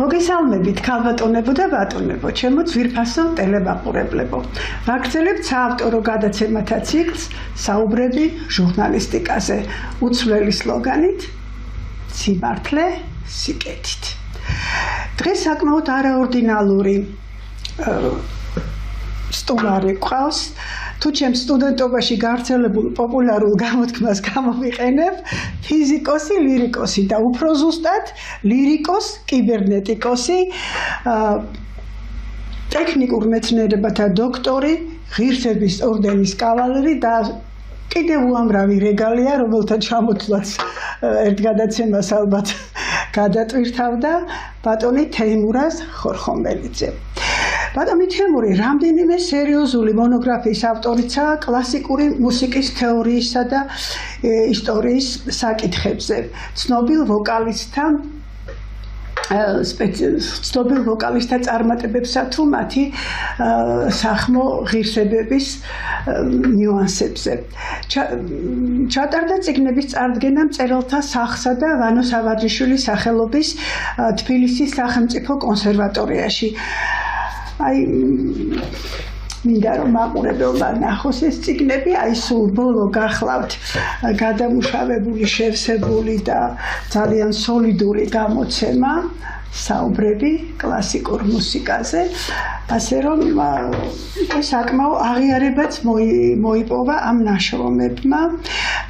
მოგესალმებით ქალბატონებო და ბატონებო, ჩემო ძვირფასო ტელემაყურებლებო. ვაგრძელებთ საავტორო გადაცემათა ციკლს საუბრები ჟურნალისტიკაზე, უცვლელი სლოგანით სიმართლე სიკეთით. დღეს საკმაოდ არაორდინალური სტუმარი გვყავს. თუ ჩემ სტუდენტობაში გავრცელებულ პოპულარულ გამოთქმას გამოვიყენებ, ფიზიკოსი, ლირიკოსი და უფრო ზუსტად ლირიკოს, კიბერნეტიკოსი, ტექნიკურ მეცნიერებათა დოქტორი, ღირსების ორდენის კავალერი და კიდევ უამრავი რეგალია, რომელთა ჩამოთვლაც ერთ გადაცემას ალბათ გადატვირთავდა ბატონი თეიმურაზ ხორხომელიძე. ბატონი თემური რამდენიმე სერიოზული მონოგრაფიის ავტორიცაა კლასიკური მუსიკის თეორიისა და ისტორიის საკითხებზე. ცნობილ ვოკალისტთა წარმატებებსა თუ მათი სახმო ღირსებების ნიუანსებზე. ჩატარდა წიგნების წარდგენა მწერალთა სახლსა და ვანო სავარჯიშვილის სახელობის თბილისის სახელმწიფო კონსერვატორიაში. მინდა რომ მაყურებელმა ნახოს ეს წიგნები, სულ ბოლო გახლავთ გადამუშავებული, შევსებული და ძალიან სოლიდური გამოცემა საუბრები კლასიკურ მუსიკაზე, ასე რომ საკმაო აღიარებაც მოიპოვა ამ ნაშრომებმა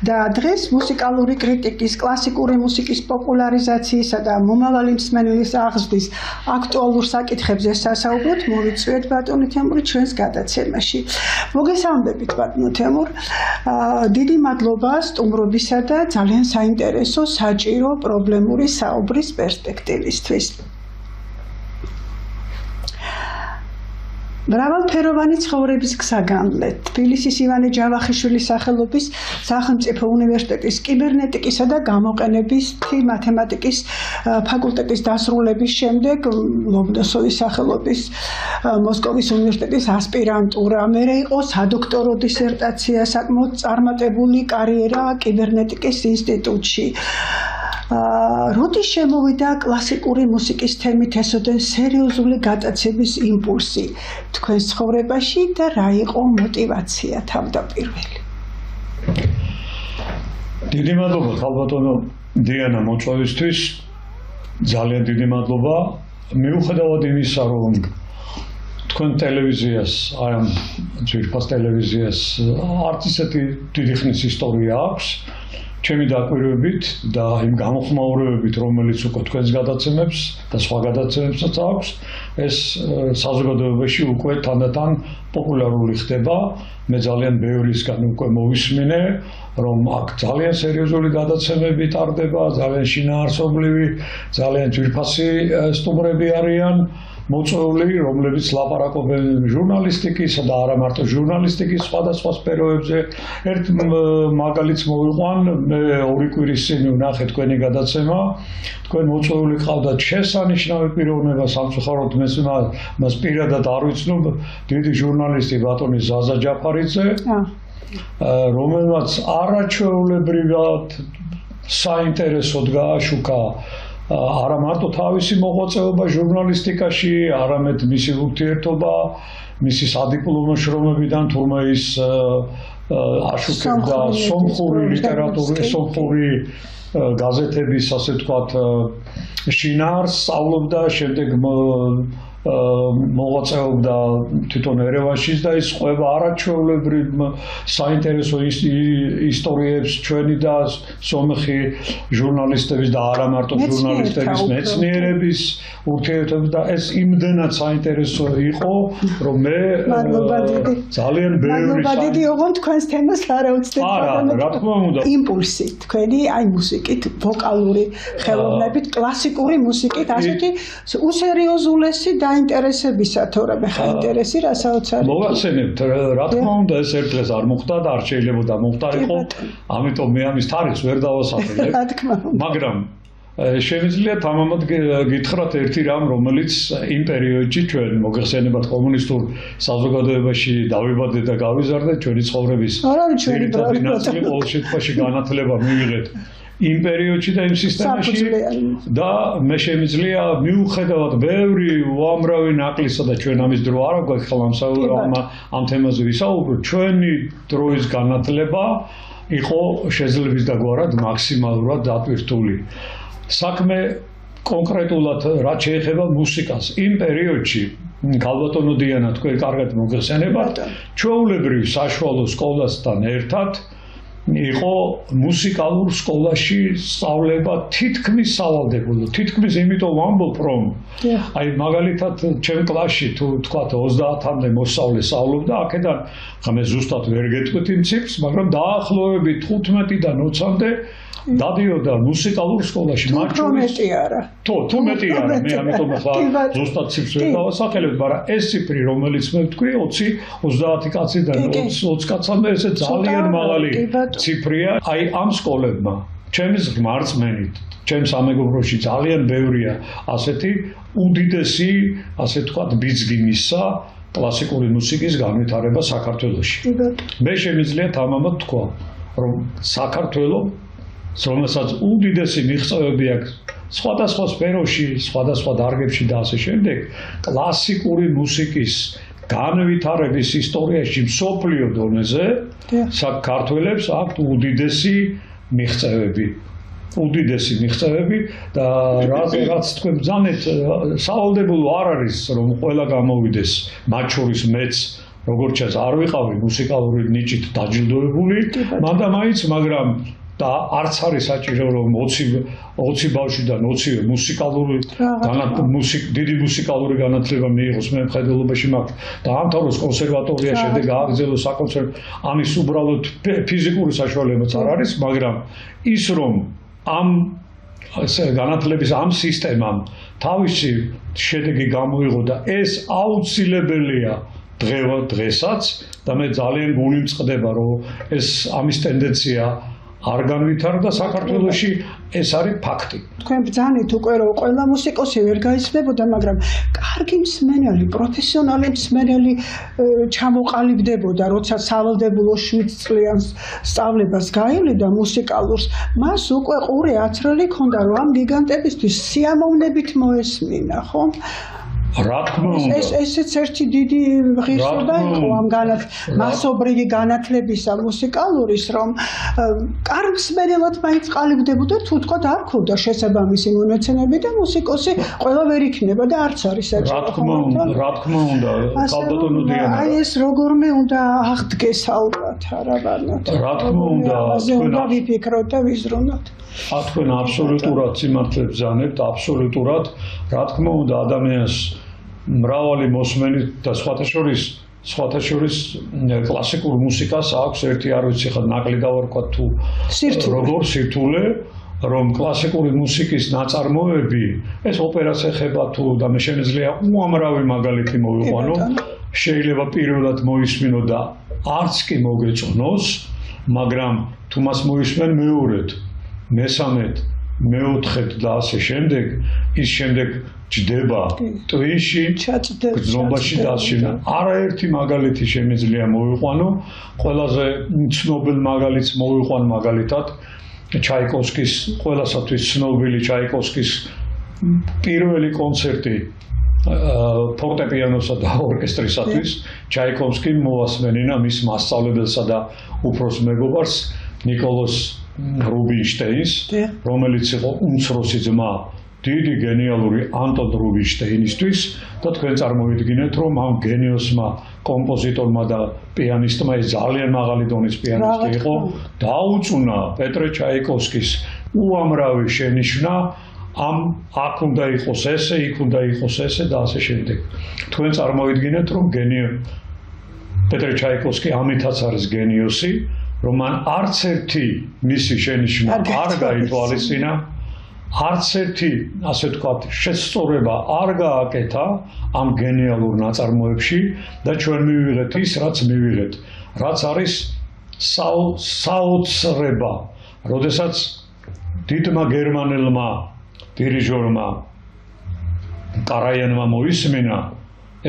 და დღეს მუსიკალური კრიტიკის, კლასიკური მუსიკის პოპულარიზაციისა და მომავალი მსმენელის აღზრდის აქტუალურ საკითხებზე სასაუბროთ მოვიწვიეთ ბატონი თემური ჩვენს გადაცემაში. მოგესალმებით ბატონო თემურ. დიდი მადლობა სტუმრობისა და ძალიან საინტერესო, საჭირო, პრობლემური საუბრის პერსპექტივისთვის. მრავალფეროვანი ცხოვრების გზა გამლეთ. თბილისის ივანე ჯავახიშვილის სახელობის სახელმწიფო უნივერსიტეტის კიბერნეტიკისა და გამოყენების მათემატიკის ფაკულტეტის დასრულების შემდეგ ლომონოსოვის სახელობის მოსკოვის უნივერსიტეტის ასპირანტურა, მერე იყო სადოქტორო დისერტაცია, საკმაოდ წარმატებული კარიერა კიბერნეტიკის ინსტიტუტში. როდის შემოვიდა კლასიკური მუსიკის თემით ესოდენ სერიოზული გატაცების იმპულსი თქვენს ცხოვრებაში და რა იყო мотиваცია თავდაპირველი? დიდი მადლობა ხალბატონო დიანა მოწვევისთვის. ძალიან დიდი მადლობა. მიუხედავად იმისა, რომ თქვენ ტელევიზიას, აი ამ ძვირფას ტელევიზიას არც ისეთი დიდი ხნის ისტორია აქვს. ჩემი დაკვირვებით და იმ გამოხმაურებებით, რომელიც უკვე თქვენს გადაცემებს და სხვა გადაცემებსაც აქვს, ეს საზოგადოებაში უკვე თანდათან პოპულარული ხდება. მე ძალიან ბევრისგან უკვე მოვისმინე, რომ აქ ძალიან სერიოზული გადაცემები ტარდება, ძალიან შინაარსობრივი, ძალიან ძვირფასი სტუმრები არიან მოწვეული, რომლებიც ლაპარაკობენ ჟურნალისტიკისა და არა მარტო ჟურნალისტიკის სხვადასხვა სფეროებზე. ერთ მაგალითს მოვიყვან, მე ორი კვირის წინ ვნახე თქვენი გადაცემა. თქვენ მოწვეული ყავდათ შესანიშნავი პიროვნება, სამწუხაროდ მას პირადად არ ვიცნობ, დიდი ჟურნალისტი ბატონი ზაზა ჯაფარიძე, რომელმაც არაჩვეულებრივად საინტერესოდ გააშუქა არა მარტო თავისი მოღვაწეობა ჟურნალისტიკაში, არამედ მისი ურთიერთობა, მისი სადიპლომო შრომებიდან თურმე ის აშუქებდა სომხური ლიტერატურის, სომხური გაზეთების, ასე ვთქვათ, შინაარსს სწავლობდა, შემდეგ მოღვაწეობდა თვითონ ერევანშიც და ის ყვება არაჩვეულებრივ საინტერესო ისტორიებს ჩვენი და სომხი ჟურნალისტების და არა მარტო ჟურნალისტების მეცნიერების ურთიერთობები და ეს იმდენად საინტერესო იყო, რომ მე ძალიან ბევრი დიდი ოღონდ თქვენს თემას არ აუცდებ. რა თქმა უნდა. იმპულსი თქვენი აი მუსიკით, ვოკალური ხელოვნებით, კლასიკური მუსიკით, ასეთი უსერიოზულესი და ინტერესებისა, თორემ ხა ინტერესი რასაც არის. მოგახსენებთ, რა თქმა უნდა, ეს ერთ დღეს არ მოხდა და არ შეიძლება მოხდარიყო, ამიტომ მე ამის თარიღს ვერ დავასახელებ. რა თქმა უნდა. მაგრამ შემიძლია თამამად გითხრათ ერთი რამ, რომელიც იმ პერიოდში ჩვენ მოგეხსენებათ კომუნისტურ საზოგადოებაში დავიბადეთ და გავიზარდეთ, ჩვენი ცხოვრების ძირითადი ნაწილი ყოველ შემთხვევაში განათლება მივიღეთ იმ პერიოდში და იმ სისტემაში და მე შემიძლია მიუხედავად ბევრი უამრავი ნაკლისა და ჩვენ ამის დრო არ აქვს ხელმსაუბრა ამ თემაზე ვისაუბროთ ჩვენი დროის განათლება იყო შეძლების დაგვარად მაქსიმალურად დატვირთული საქმე კონკრეტულად რაც შეეხება მუსიკას იმ პერიოდში ქალბატონო დიანა თქვენ კარგად მოგეხსენებათ ჩვეულებრივ საშუალო სკოლასთან ერთად იყო მუსიკალურ სკოლაში სწავლება თითქმის სავალდებულო თითქმის იმიტომ ვამბობ რომ აი მაგალითად ჩემ კლასში თუ თქვა 30-მდე მოსწავლე სწავლობდა აქედან ხამე ზუსტად ვერ გეტყვით იმ ციფრს მაგრამ დაახლოებით 15-დან 20-მდე დადიოდა მუსიკალურ სკოლაში მათ შორის თუ მეტი არა მე ამიტომ ახლა ზუსტად ციფრს ვერ დავასახელებ მაგრამ ეს ციფრი რომელიც მე ვთქვი 20 კაციდან 20 კაცამდე ესე ძალიან მაღალი ციფრია აი ამ სკოლებმა ჩემს ღმერთმენით ჩემს სამეგობროში ძალიან ბევრია ასეთი უდიდესი ასე ვთქვათ ბიძგი მისცა კლასიკური მუსიკის განვითარება საქართველოში მე შემიძლია თამამად თქვა რომ საქართველოს რომელსაც უდიდესი მიღწევები აქვს სხვადასხვა სფეროში, სხვადასხვა დარგებში და ასე შემდეგ, კლასიკური მუსიკის განვითარების ისტორიაში მსოფლიო დონეზე საქართველოს აქვს უდიდესი მიღწევები. უდიდესი მიღწევები და რაც თქვენ ბრძანეთ, სავალდებულო არ არის რომ ყველა გამოვიდეს, მათ შორის მეც როგორც ჩანს არ ვიყავი მუსიკალური ნიჭით დაჯილდოებული, მანდა მაინც, მაგრამ და არც არის საჭირო რომ 20 ბავშვიდან 20-ე მუსიკალური დიდი მუსიკალური განათლება მიიღოს მე მხედველობაში მაქვს დაამთავროს კონსერვატორია შემდეგ გააგრძელოს საკონცერტო ამის უბრალოდ ფიზიკური საშუალებაც არ არის მაგრამ ის რომ ამ განათლების ამ სისტემამ თავისი შედეგი გამოიღო და ეს აუცილებელია დღესაც და მე ძალიან გული მწყდება რომ ეს ამის ტენდენცია არ განვითარდა საქართველოში ეს არის ფაქტი. თქვენ ბრძანით უკვე რომ ყველა მუსიკოსი ვერ გაიცნებოდა, მაგრამ კარგი მსმენელი, პროფესიონალი მსმენელი ჩამოყალიბდებოდა, როცა სავალდებულო 7 წლიან სწავლებას გაივლიდა მუსიკალურს, მას უკვე ყური აცრელი ჰქონდა, რომ ამ გიგანტებისთვის სიამოვნებით მოესმინა, ხო? რა თქმა უნდა ესეც ერთი დიდი ღირსება იყო ამ მასობრივი განათლებისა მუსიკალურის რომ კარგ მსმენელად მაინც ყალიბდებოდა თუ თქვა არ ქონდა შესაბამისი მონაცემები და მუსიკოსი ყველა ვერ იქნება და არც არის საჭირო რა თქმა უნდა ქალბატონო დიანა აი ეს როგორმე უნდა აღდგეს ალბათ არა ბანოთ რა თქმა უნდა თქვენ ვიფიქროთ და ვიზრუნოთ თქვენ აბსოლუტურად სიმართლე ბრძანებთ აბსოლუტურად რა თქმა უნდა ადამიანს მრავალი მოსმენი და სხვათა შორის კლასიკურ მუსიკას აქვს ერთი არ ვიცი ხა ნაკლი დავარქვა თუ როგორ სირთულე რომ კლასიკური მუსიკის ნაწარმოები ეს ოპერას ეხება თუ და მე შემიძლია უამრავი მაგალითი მოვიყვანო შეიძლება პირველად მოისმინო და არც კი მოგეწონოს მაგრამ თუ მას მოისმენ მეორედ მესამედ მეოთხედ და ასე შემდეგ ის შემდეგ ჯდება ტვინში გზნობაში დასჩენა არაერთი მაგალითი შემიძლია მოვიყვანო ყველაზე ცნობილ მაგალითს მოვიყვან მაგალითად ჩაიკოვსკის ყველასათვის ცნობილი ჩაიკოვსკის პირველი კონცერტი ფორტეპიანოსა და ორკესტრისათვის ჩაიკოვსკიმ მოასმენინა მის მასწავლებელსა და უფროს მეგობარს ნიკოლოზ რუბინშტეინს რომელიც იყო უმცროსი ძმა დიდი გენიალური ანტონ რუბინშტეინისთვის და თქვენ წარმოვიდგინეთ რომ ამ გენიოსმა კომპოზიტორმა და პიანისტმა ის ძალიან მაღალი დონის პიანისტი იყო დაუწუნა პეტრე ჩაიკოვსკის უამრავი შენიშვნა ამ აქ უნდა იყოს ესე, იქ უნდა იყოს ესე და ასე შემდეგ. თქვენ წარმოვიდგინეთ რომ პეტრე ჩაიკოვსკი ამითაც არის გენიოსი, რომ მან არც ერთი მისი შენიშვნა არ გაითვალისწინა, არც ერთი, ასე ვთქვათ, შესწორება არ გააკეთა ამ გენიალურ ნაწარმოებში და ჩვენ მივიღეთ ის, რაც მივიღეთ, რაც არის საოცრება, როდესაც დიდმა გერმანელმა დირიჟორმა კარაიანმა მოისმინა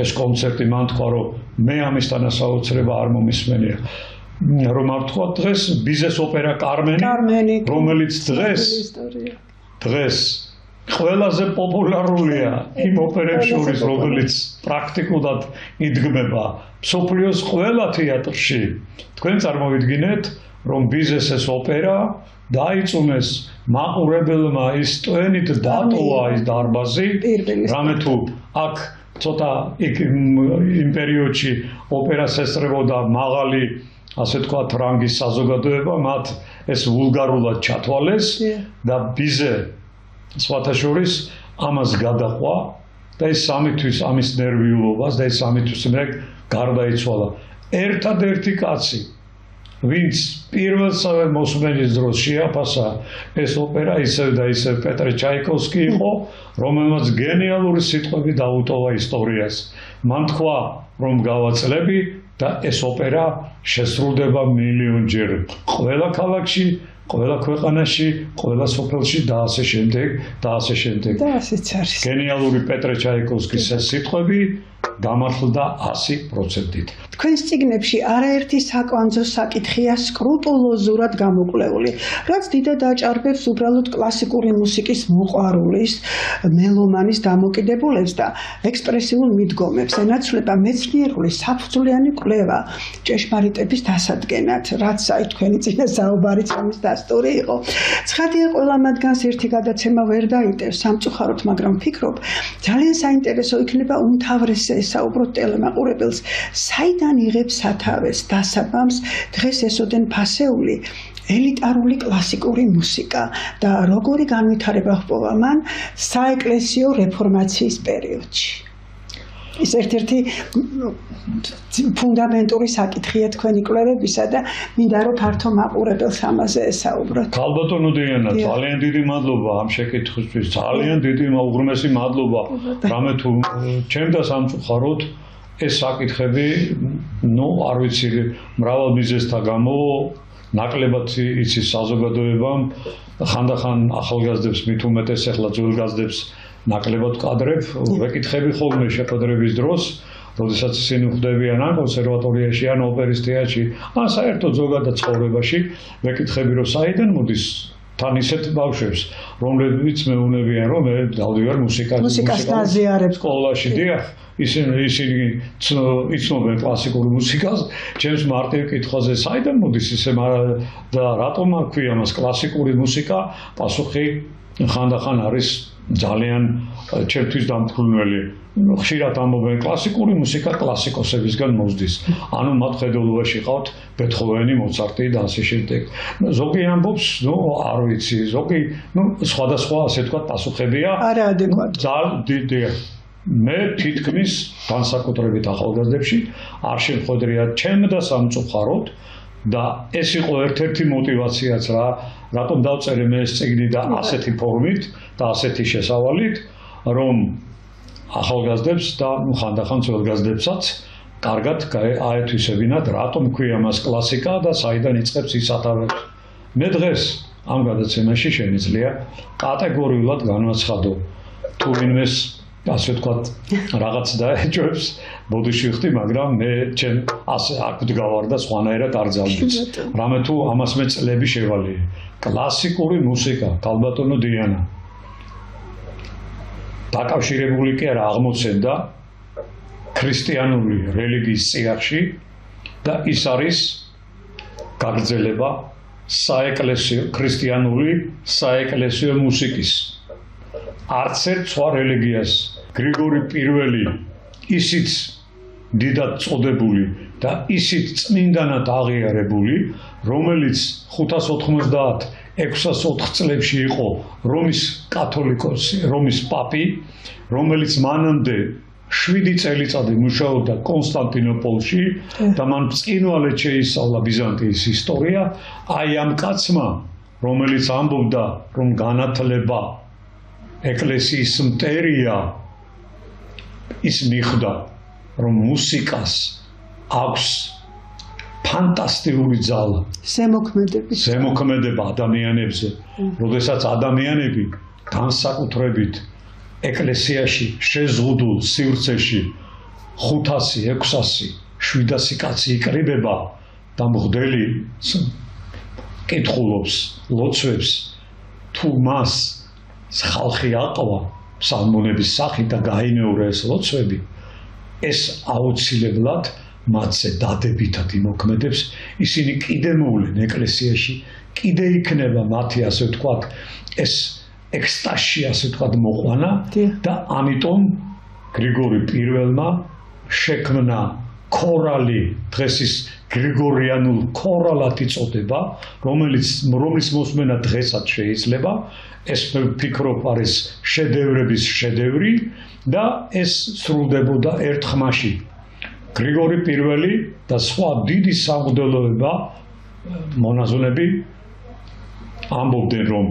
ეს კონცერტი, მან თქვა, რომ მე ამის თანასაოცრება არ მომისმენია. რომ არ ვთქვა დღეს ბიზეს ოპერა კარმენი, რომელიც დღეს ყველაზე პოპულარულია იმ ოპერებს შორის, რომელიც პრაქტიკულად იდგმება მსოფლიოს ყველა თეატრში. თქვენ წარმოვიდგინეთ, რომ ბიზეს ეს ოპერა დაიწუნეს მაყურებელმა ის ტვენით დატოვა ის დარბაზი, რამე თუ აქ ცოტა იმ პერიოდში ოპერას ესწრებოდა მაღალი, ასე თქვათ, რანგის საზოგადოება, მათ ეს ვულგარულად ჩათვალეს და ბიზე სხვათა შორის ამას გადაყვა და ეს სამისთვის ამის ნერვიულობას და ეს სამთვის მე გარდაიცვალა. ერთადერთი კაცი, ვინც პირველსავე მოსმენის დროს შეაფასა ეს ოპერა ისევ და ისევ პეტრე ჩაიკოვსკი იყო, რომელმაც გენიალური სიტყვები დაუტოვა ისტორიას. მან თქვა, რომ გავაწლები და ეს ოპერა შესრულდება მილიონჯერ ყველა ქალაქში, ყველა ქვეყანაში, ყველა სოფელში და ასე შემდეგ და ასე შემდეგ. და ასეც არის. გენიალური პეტრე ჩაიკოვსკის ეს სიტყვები დამართლდა 100%-ით. თქვენს წიგნებში არაერთი საკვანძო საკითხია სკრუპულოზურად გამოკვლეული, რაც დიდად აჭარბებს უბრალოდ კლასიკური მუსიკის მოყვარულის, მელომანის დამოკიდებულებას და ექსპრესიულ მიდგომებს. ენაცვლება მეცნიერული საფუძვლიანი კვლევა ჭეშმარიტების დასადგენად, რაც აი თქვენი წინა საუბარიც ამის დასტური იყო. ცხადია, ყველა მათგანს ერთი გადაცემა ვერ დაიტევს სამწუხაროდ, მაგრამ ვფიქრობ, ძალიან საინტერესო იქნება უმთავრესად საუბრობ ტელემაყურებელს, საიდან იღებს სათავეს დასაბამს დღეს ესოდენ ფასეული ელიტარული კლასიკური მუსიკა და როგორი განვითარება ჰპოვა მან საეკლესიო რეფორმაციის პერიოდში. ის ერთ-ერთი ფუნდამენტური საკითხია თქვენი კვლევებისა და მინდა რომ ფართო მაყურებელს ამაზე ესაუბროთ. ქალბატონო დიანა, ძალიან დიდი მადლობა ამ შეკითხვისთვის, ძალიან დიდი უღრმესი მადლობა. რამე თუ ჩემ და სამწუხაროდ ეს საკითხები, არ ვიცი, მრავალ მიზეზთა გამო ნაკლებად იცის საზოგადოებამ, ხანდახან ახალგაზრდებს, მით უმეტეს ახლა ძველგაზრდებს ნაკლებად კადრებ, ვეკითხები ხოლმე შეხვედრების დროს, როდესაც ისინი ხვდებიან ან კონსერვატორიაში, ან ოპერის თეატრში, ან საერთოდ ზოგადად ცხოვრებაში, ვეკითხები, რომ საიდან მოდის თან ისეთ ბავშვებს, რომლებიც მეუბნებიან, რომ მე დავდივარ მუსიკას ნაზიარებს სკოლაში, დიახ, ისინი იცნობენ კლასიკურ მუსიკას, ჩემს მარტივ კითხვაზე, საიდან მოდის ისე და რატომ აქვია მას კლასიკური მუსიკა, პასუხი ხანდახან არის ძალიან ჩემთვის დამთვრინველი. ხშირად ამბობენ კლასიკური მუსიკა კლასიკოსებისგან მოსდის. ანუ მათ ხედულობაში ყავთ ბეთჰოვენი, მოცარტი და ასე შემდეგ. ზოგი ამბობს, არ ვიცი, ზოგი, სხვადასხვა ასე თქვა პასუხებია. არაადეკვატური. მე თითქმის განსაკუთრებით ახალგაზრდებში არ შემხვედრია ჩემ და სამწუხაროდ და ეს იყო ერთ-ერთი მოტივაციაც რატომ დავწერე მე ეს წიგნი და ასეთი ფორმით და ასეთი შესავალით, რომ ახალგაზრდებს და ხანდახან ძველგაზრდებსაც კარგად აეთვისებინათ, რატომ ქვია მას კლასიკა და საიდან იწყებს ის სათავეს. მე დღეს ამ გადაცემაში შემიძლია კატეგორიულად განვაცხადო თუ ვინმეს ასე ვთქვათ, რაღაც დაეჭვებს, ბოდიში ვიხდი, მაგრამ მე ჩემ ასე არ ვდგავარ და სხვანაირად არ ძალდიც. რამე თუ ამას მე წლები შევალე. კლასიკური მუსიკა, ქალბატონო დიანა. დაკავშირებული კი არა აღმოცენდა ქრისტიანული რელიგიის წიაღში და ის არის გაგრძელება საეკლესიო ქრისტიანული საეკლესიო მუსიკის. არც ერთ სხვა რელიგიას გრიგორი პირველი ისიც დიდად წოდებული და ისიც წმინდანად აღიარებული, რომელიც 590-604 წლებში იყო რომის კათოლიკოსი, რომის პაპი, რომელიც მანამდე 7 წელიწადი მუშაობდა კონსტანტინოპოლში და მან ბრწყინვალედ შეისწავლა ბიზანტიის ისტორია, აი ამ კაცმა, რომელიც ამბობდა, რომ განათლება ეკლესიის მტერია, ის მიხვდა, რომ მუსიკას აქვს ფანტასტიკური ძალა, ზემოქმედება ადამიანებზე, როდესაც ადამიანები განსაკუთრებით ეკლესიაში შეზღუდულ სივრცეში 500, 600, 700 კაცი იკრიბება და მღვდელი კითხულობს, ლოცვებს თუ მას ხალხი აყვა სალმონების სახით და გაიმეორა ეს ლოცვები, ეს აუცილებლად მათზე დადებითად იმოქმედებს, ისინი კიდე მოვლენ ეკლესიაში, კიდე იქნება მათი ასე ვთქვათ, ეს ექსტაზში ასე ვთქვათ მოყვანა და ამიტომ გრიგორი პირველმა შექმნა ქორალი, დღეს ის გრიგორიანულ ქორალად იწოდება, რომლის მოსმენა დღესაც შეიძლება, ეს ვფიქრობ არის შედევრების შედევრი და ეს სრულდებოდა ერთ ხმაში. გრიგორი პირველი და სხვა დიდი სამღვდელოება მონაზონები ამბობდნენ, რომ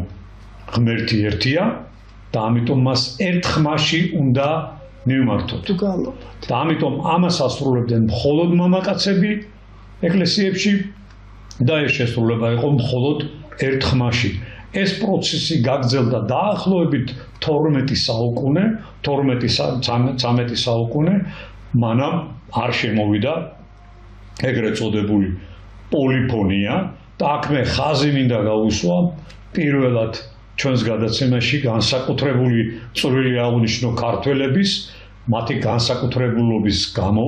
ღმერთი ერთია და ამიტომ მას ერთ ხმაში უნდა მივმართოთ. და ამიტომ ამას ასრულებდნენ მხოლოდ მამაკაცები ეკლესიებში და ეს შესრულება იყო მხოლოდ ერთ ხმაში. ეს პროცესი გაგრძელდა დაახლოებით 12 საუკუნე, 12-13 საუკუნე, მანამ არ შემოვიდა ეგრეთ წოდებული პოლიფონია და აქ მე ხაზი მინდა გავუსვა პირველად ჩვენს გადაცემაში განსაკუთრებული წვლილი აღნიშნო ქართველების მათი განსაკუთრებულობის გამო,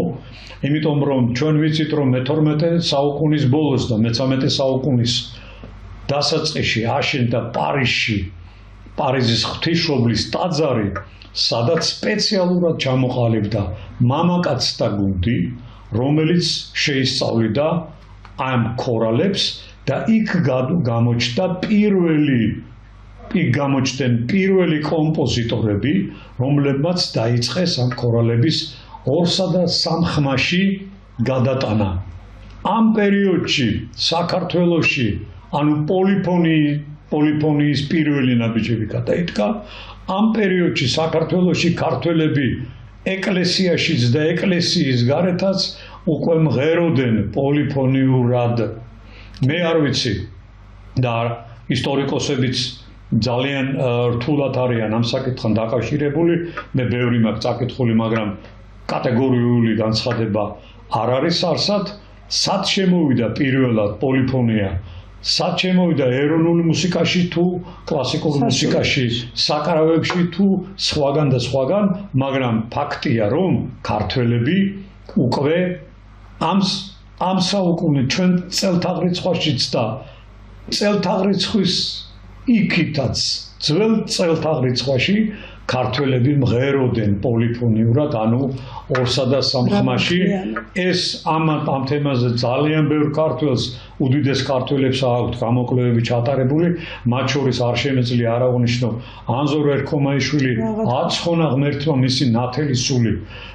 იმიტომ რომ ჩვენ ვიცით რომ მე-12 საუკუნის ბოლოს და მე-13 საუკუნის დასაწყისში აშენდა პარიზის ღვთისმშობლის ტაძარი, სადაც სპეციალურად ჩამოყალიბდა მამაკაცთა გუნდი, რომელიც შეისწავლიდა ამ ქორალებს და იქ გამოჩნდნენ პირველი კომპოზიტორები, რომლებმაც დაიწყეს ამ ქორალების 2 და 3 ხმაში გადატანა. ამ პერიოდში საქართველოში, ანუ პოლიფონიის პირველი ნაბიჯები გადაიდგა. ამ პერიოდში საქართველოში ქართველები ეკლესიაშიც და ეკლესიის გარეთაც უკვე მღეროდნენ პოლიფონიურად. მე არ ვიცი და ისტორიკოსებიც ძალიან რთულად არიან ამ საკითხთან დაკავშირებული, მე ბევრი მაქვს წაკითხული, მაგრამ კატეგორიული განცხადება არ არის არსად. სად შემოვიდა პირველად პოლიფონია? სად შემოვიდა ეროვნულ მუსიკაში თუ კლასიკურ მუსიკაში, საკრავებში თუ სხვაგან და სხვაგან, მაგრამ ფაქტია, რომ ქართველები უკვე ამ საუკუნე ჩვენ წელთაღრიცხვაშიც და წელთაღრიცხვის იქითაც ძველ წელთაღრიცხვაში ქართველები მღეროდნენ პოლიფონიურად, ანუ 2 და 3 ხმაში. ეს ამ თემაზე ძალიან ბევრ ქართველს, უდიდეს ქართველებს აქვთ გამოკვლევები ჩატარებული, მათ შორის არ შემეძლია არ აღნიშნო ანზორ ერქომაიშვილი, აცხონა ღმერთმა მისი ნათელი სული.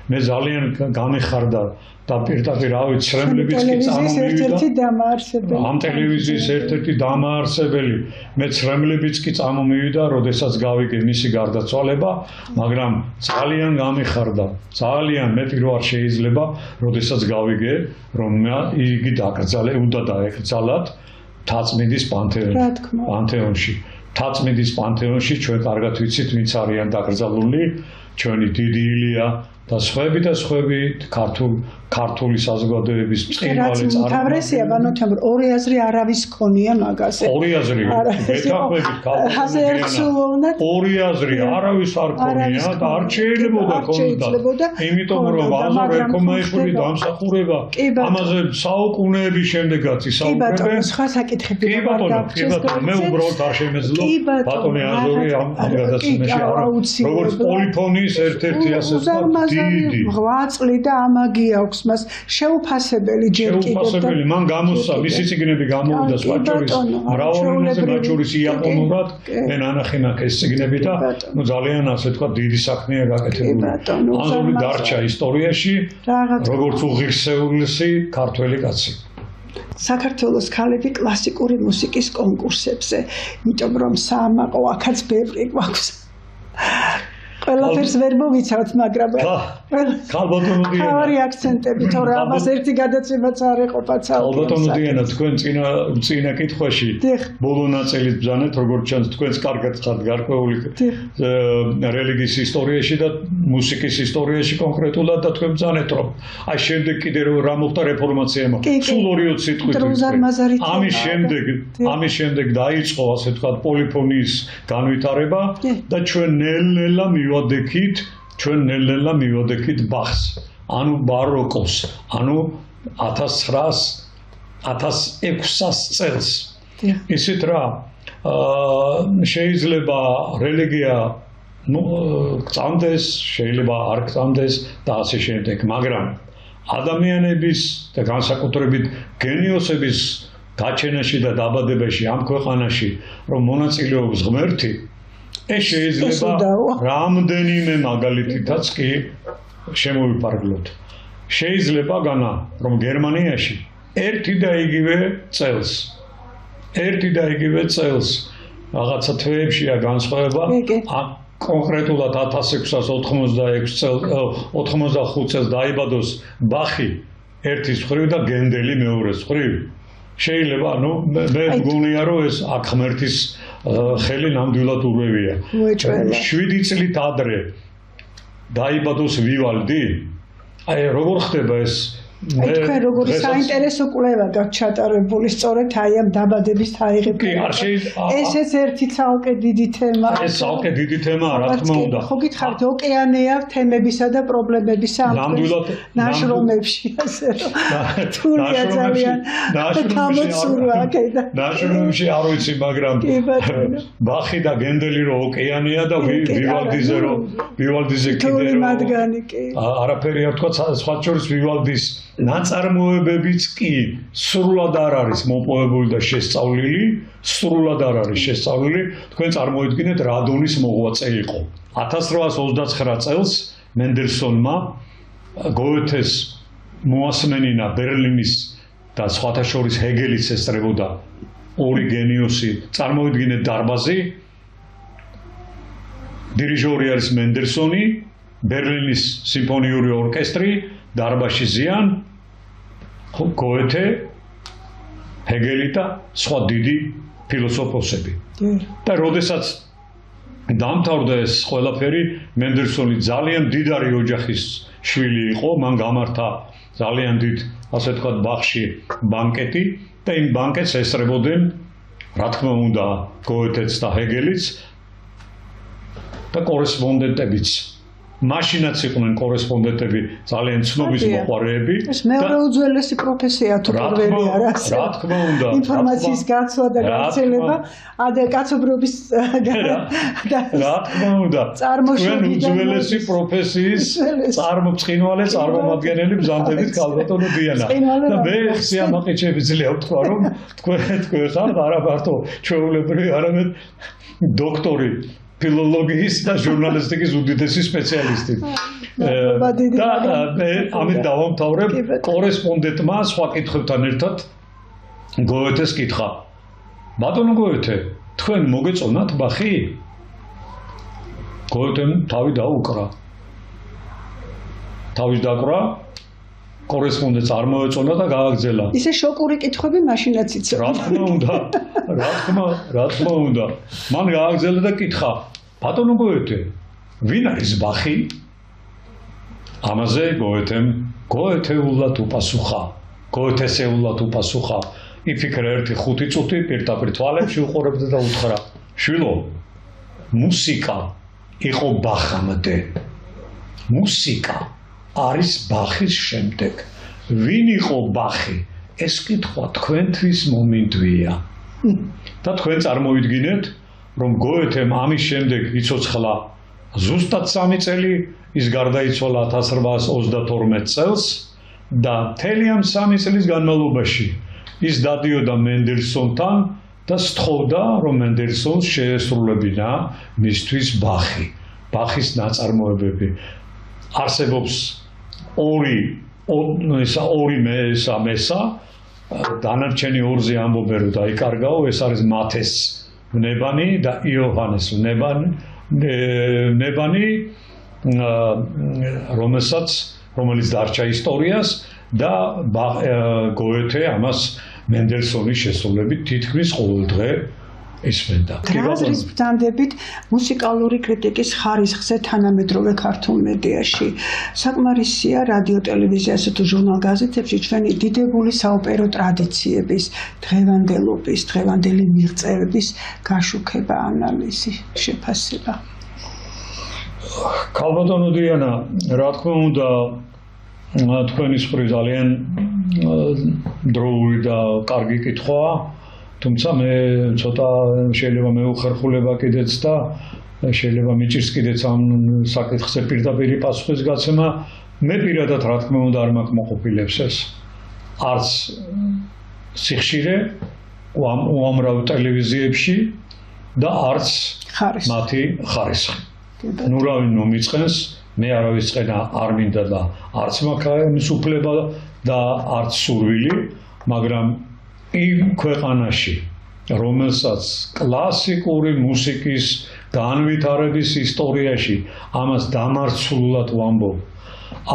მე ძალიან გამეხარდა და პირდაპირ ავით ცრემლებიც კი წამომივიდა. ამ ტელევიზიის ერთ-ერთი დამაარსებელი, მე ცრემლებიც კი წამომივიდა, როდესაც გავიგე მისი გარდაცვალება, მაგრამ ძალიან გამეხარდა. ძალიან მე პირველად შეიძლება, როდესაც გავიგე, რომ იგი უნდა დაეკრძალათ თაწმინდის პანთეონში. თაწმინდის პანთეონში ჩვენ კარგად ვიცით, ვინც არიან დაკრძალული, ჩვენი დიდი ილია და სხვები ქართული საზოგადოების წყინვალე თავრესია ბანოთემურ ორი აზრი არავის ქონია მაგაზე. ორი აზრი ორი აზრი არავის არ ქონია და არ შეიძლება ქონოდა. იმიტომ რომ ანზორ ერქომაიშვილი დამსახურება ამაზე საუკუნეების შემდეგაც ისაუბრებენ. სხვა საკითხები კი ბატონო, მე უბრალოდ არ შემეძლო ბატონი ანზორი ამ გადაცემაში როგორც პოლიფონიის ერთ-ერთი ასე ვთქვათ დიდი 8 წლი და ამაგი აქვს მას შეუფასებელი ჯერ კიდევ. შეუფასებელი, მან გამოსცა მისი წიგნები გამოვიდა სხვა შორის მრავალენაზე, მათ შორის იაპონურად, მე ნანახი მაქვს ეს წიგნები და ძალიან ასე ვთქვათ დიდი საქმეა გაკეთებული. ანზორი დარჩა ისტორიაში როგორც უღირსეულესი ქართველი კაცი. საქართველოს ქალები კლასიკური მუსიკის კონკურსებზე, იმიტომ რომ საამაყო აქაც ბევრი გვაქვს. ყველაფერს ვერ მოვიცავთ, მაგრამ ქალბატონო დიანა. თავი აქცენტები, თორე ამას ერთი გადაცემაც არ ეყოფა ქალბატონო დიანა, თქვენ წინა კითხვაში ბოლო ნაწილით ბრძანეთ, როგორც ჩანს, თქვენს კარგად ხართ გარკვეული რელიგიის ისტორიაში და მუსიკის ისტორიაში კონკრეტულად და თქვენ ბრძანეთ, რომ აი შემდეგ კიდე რა მოხდა რეფორმაციამ. სულ 2-20 სიტყვით. ამის შემდეგ დაიწყო, ასე ვთქვათ, პოლიფონიის განვითარება და ჩვენ ნელ-ნელა მივადექით ბახს, ანუ ბაროკოს, ანუ 1600 წელს. ისეთ რა, შეიძლება რელიგია გწამდეს, შეიძლება არ გწამდეს და ასე შემდეგ, მაგრამ ადამიანების და განსაკუთრებით გენიოსების გაჩენაში და დაბადებაში ამ ქვეყანაში რომ მონაწილეობს ღმერთი, ეს შეიძლება რამდენიმე მაგალითითაც კი შემოვიფარგლოთ. შეიძლება განა რომ გერმანიაში ერთი და იგივე წელს რაღაცა თვეებშია განსხვავება კონკრეტულად 1685 წელს დაიბადოს ბახი ერთის მხრივ და გენდელი მეორეს მხრივ. შეიძლება, მე მგონია, რომ ეს აქ ღმერთის ხელი ნამდვილად ურევია. 7 წლით ადრე დაიბადოს ვივალდი. აი, როგორ ხდება ეს? თქვენ როგორი საინტერესო კვლევა გაქვთ ჩატარებული სწორედ აი ამ დაბადების თარიღებში. ესეც ერთი ცალკე დიდი თემაა. ეს ცალკე დიდი თემაა, რა თქმა უნდა. ხო გითხარით, ოკეანეა თემებისა და პრობლემებისა ამ ნაშრომებში, ასე რომ თულია ძალიან გამოცურვა აქედა. ნაშრომებში არ ვიცი, მაგრამ ბახი და გენდელი რო ოკეანეა და ვივალდიზე კიდე მათგანი კი. არაფერი არ თქვა, სხვა შორის ვივალდის ნაწარმოებებიც კი სრულად არ არის მოპოვებული და შესწავლილი, თქვენ წარმოიდგინეთ რა დონის მოღვაწე იყო. 1829 წელს მენდელსონმა გოეთეს მოასმენინა ბერლინის და სხვათა შორის ჰეგელიც ესწრებოდა ორი გენიოსი, წარმოიდგინეთ დარბაზი, დირიჟორი არის მენდელსონი, ბერლინის სიმფონიური ორკესტრი, დარბაზში ზიან გოეთე, ჰეგელი და სხვა დიდი ფილოსოფოსები. და როდესაც დამთავრდა ეს ყველაფერი, მენდელსონი ძალიან მდიდარი ოჯახის შვილი იყო, მან გამართა ძალიან დიდ, ასე ვთქვათ, ბახში ბანკეტი და იმ ბანკეტს ესწრებოდნენ, რა თქმა უნდა, გოეთეც და ჰეგელიც და კორესპონდენტებიც. მაშინაც იყვნენ კორესპონდენტები ძალიან ცნობის მოყვარეები. ეს მეორე უძველესი პროფესია თუ პირველი არა. რა თქმა უნდა. ინფორმაციის გაცვლა და გავრცელება, კაცობრიობის რა თქმა უნდა. ჩვენ უძველესი პროფესიის წარმომწყინვალე წარმომადგენელი ბრძანდებით ქალბატონო დიანა. და მე სიამაყე შეიძლება ვთქვა, რომ თქვენ ხართ არა მარტო ჩვეულებრივი, არამედ დოქტორი ფილოლოგიის და ჟურნალისტიკის უდიდესი სპეციალისტი. და ამით დავამთავრებ, კორესპონდენტმა სხვა კითხვებთან ერთად გოეთეს კითხა. ბატონო გოეთე, თქვენ მოგეწონათ ბახი? გოეთემ თავი დაუკრა. თავის დაკვრა, კორესპონდენტს არ მოეწონა და გააგრძელა. ისე შოკური კითხვები მაშინაც იცოდა. რა თქმა უნდა. მან გააგრძელა და კითხა: ბატონო გოეთე, ვინ არის ბახი? ამაზე გოეთეულად უპასუხა. იფიქრა ერთი 5 წუთი, პირდაპირ თვალებში უყურებდა და უთხრა: შვილო, მუსიკა იყო ბახამდე. მუსიკა არის ბახის შემდეგ. ვინ იყო ბახი? ეს კითხვა თქვენთვის მომინდვია. და თქვენ წარმოიდგინეთ, რომ გოეთემ ამის შემდეგ იცოცხლა ზუსტად 3 წელი, ის გარდაიცვალა 1832 წელს და მთელი ამ 3 წლის განმავლობაში ის დადიოდა მენდელსონთან და სთხოვდა, რომ მენდელსონს შეესრულებინა მისთვის ბახი, ბახის ნაწარმოებები. არსებობს ორი მესა, დანარჩენი 2-ზე ამბობენ, რომ დაიკარგაო, ეს არის მათეს ვნებანი და იოჰანეს ვნებანი, ნებანი რომელიც დარჩა ისტორიას და გოეთე ამას მენდელსონის შესრულებით თითქმის ყოველ დღე ისმენდა. აზრის ბრძანდებით მუსიკალური კრიტიკის ხარისხზე თანამედროვე ქართულ მედიაში საკმარისია რადიო ტელევიზიასა თუ ჟურნალ-გაზეთებში ჩვენი დიდებული საოპერო ტრადიციების, დღევანდელობის, დღევანდელი მიღწევების გაშუქება, ანალიზი, შეფასება. ქალბატონო დიანა, რა თქმა უნდა, თქვენი მხრივ ძალიან დროული და კარგი კითხვაა. თუმცა მე ცოტა შეიძლება მეუხერხულება კიდეც და შეიძლება მიჭირს კიდეც ამ საკითხზე პირდაპირი პასუხის გაცემა. მე პირადად რა თქმა უნდა არ მაქვს მოყופილებს ეს. არც სიხშირე უამრავ ტელევიზიებში და არც მათი ხარისხი. ნუ რავინ მომიწყენს, მე არ ავიწყენა არ მინდა და არც მაქვს უფლება და არც სურვილი, მაგრამ იმ ქვეყანაში, რომელსაც კლასიკური მუსიკის განვითარების ისტორიაში ამას დამარცულად ვამბობ,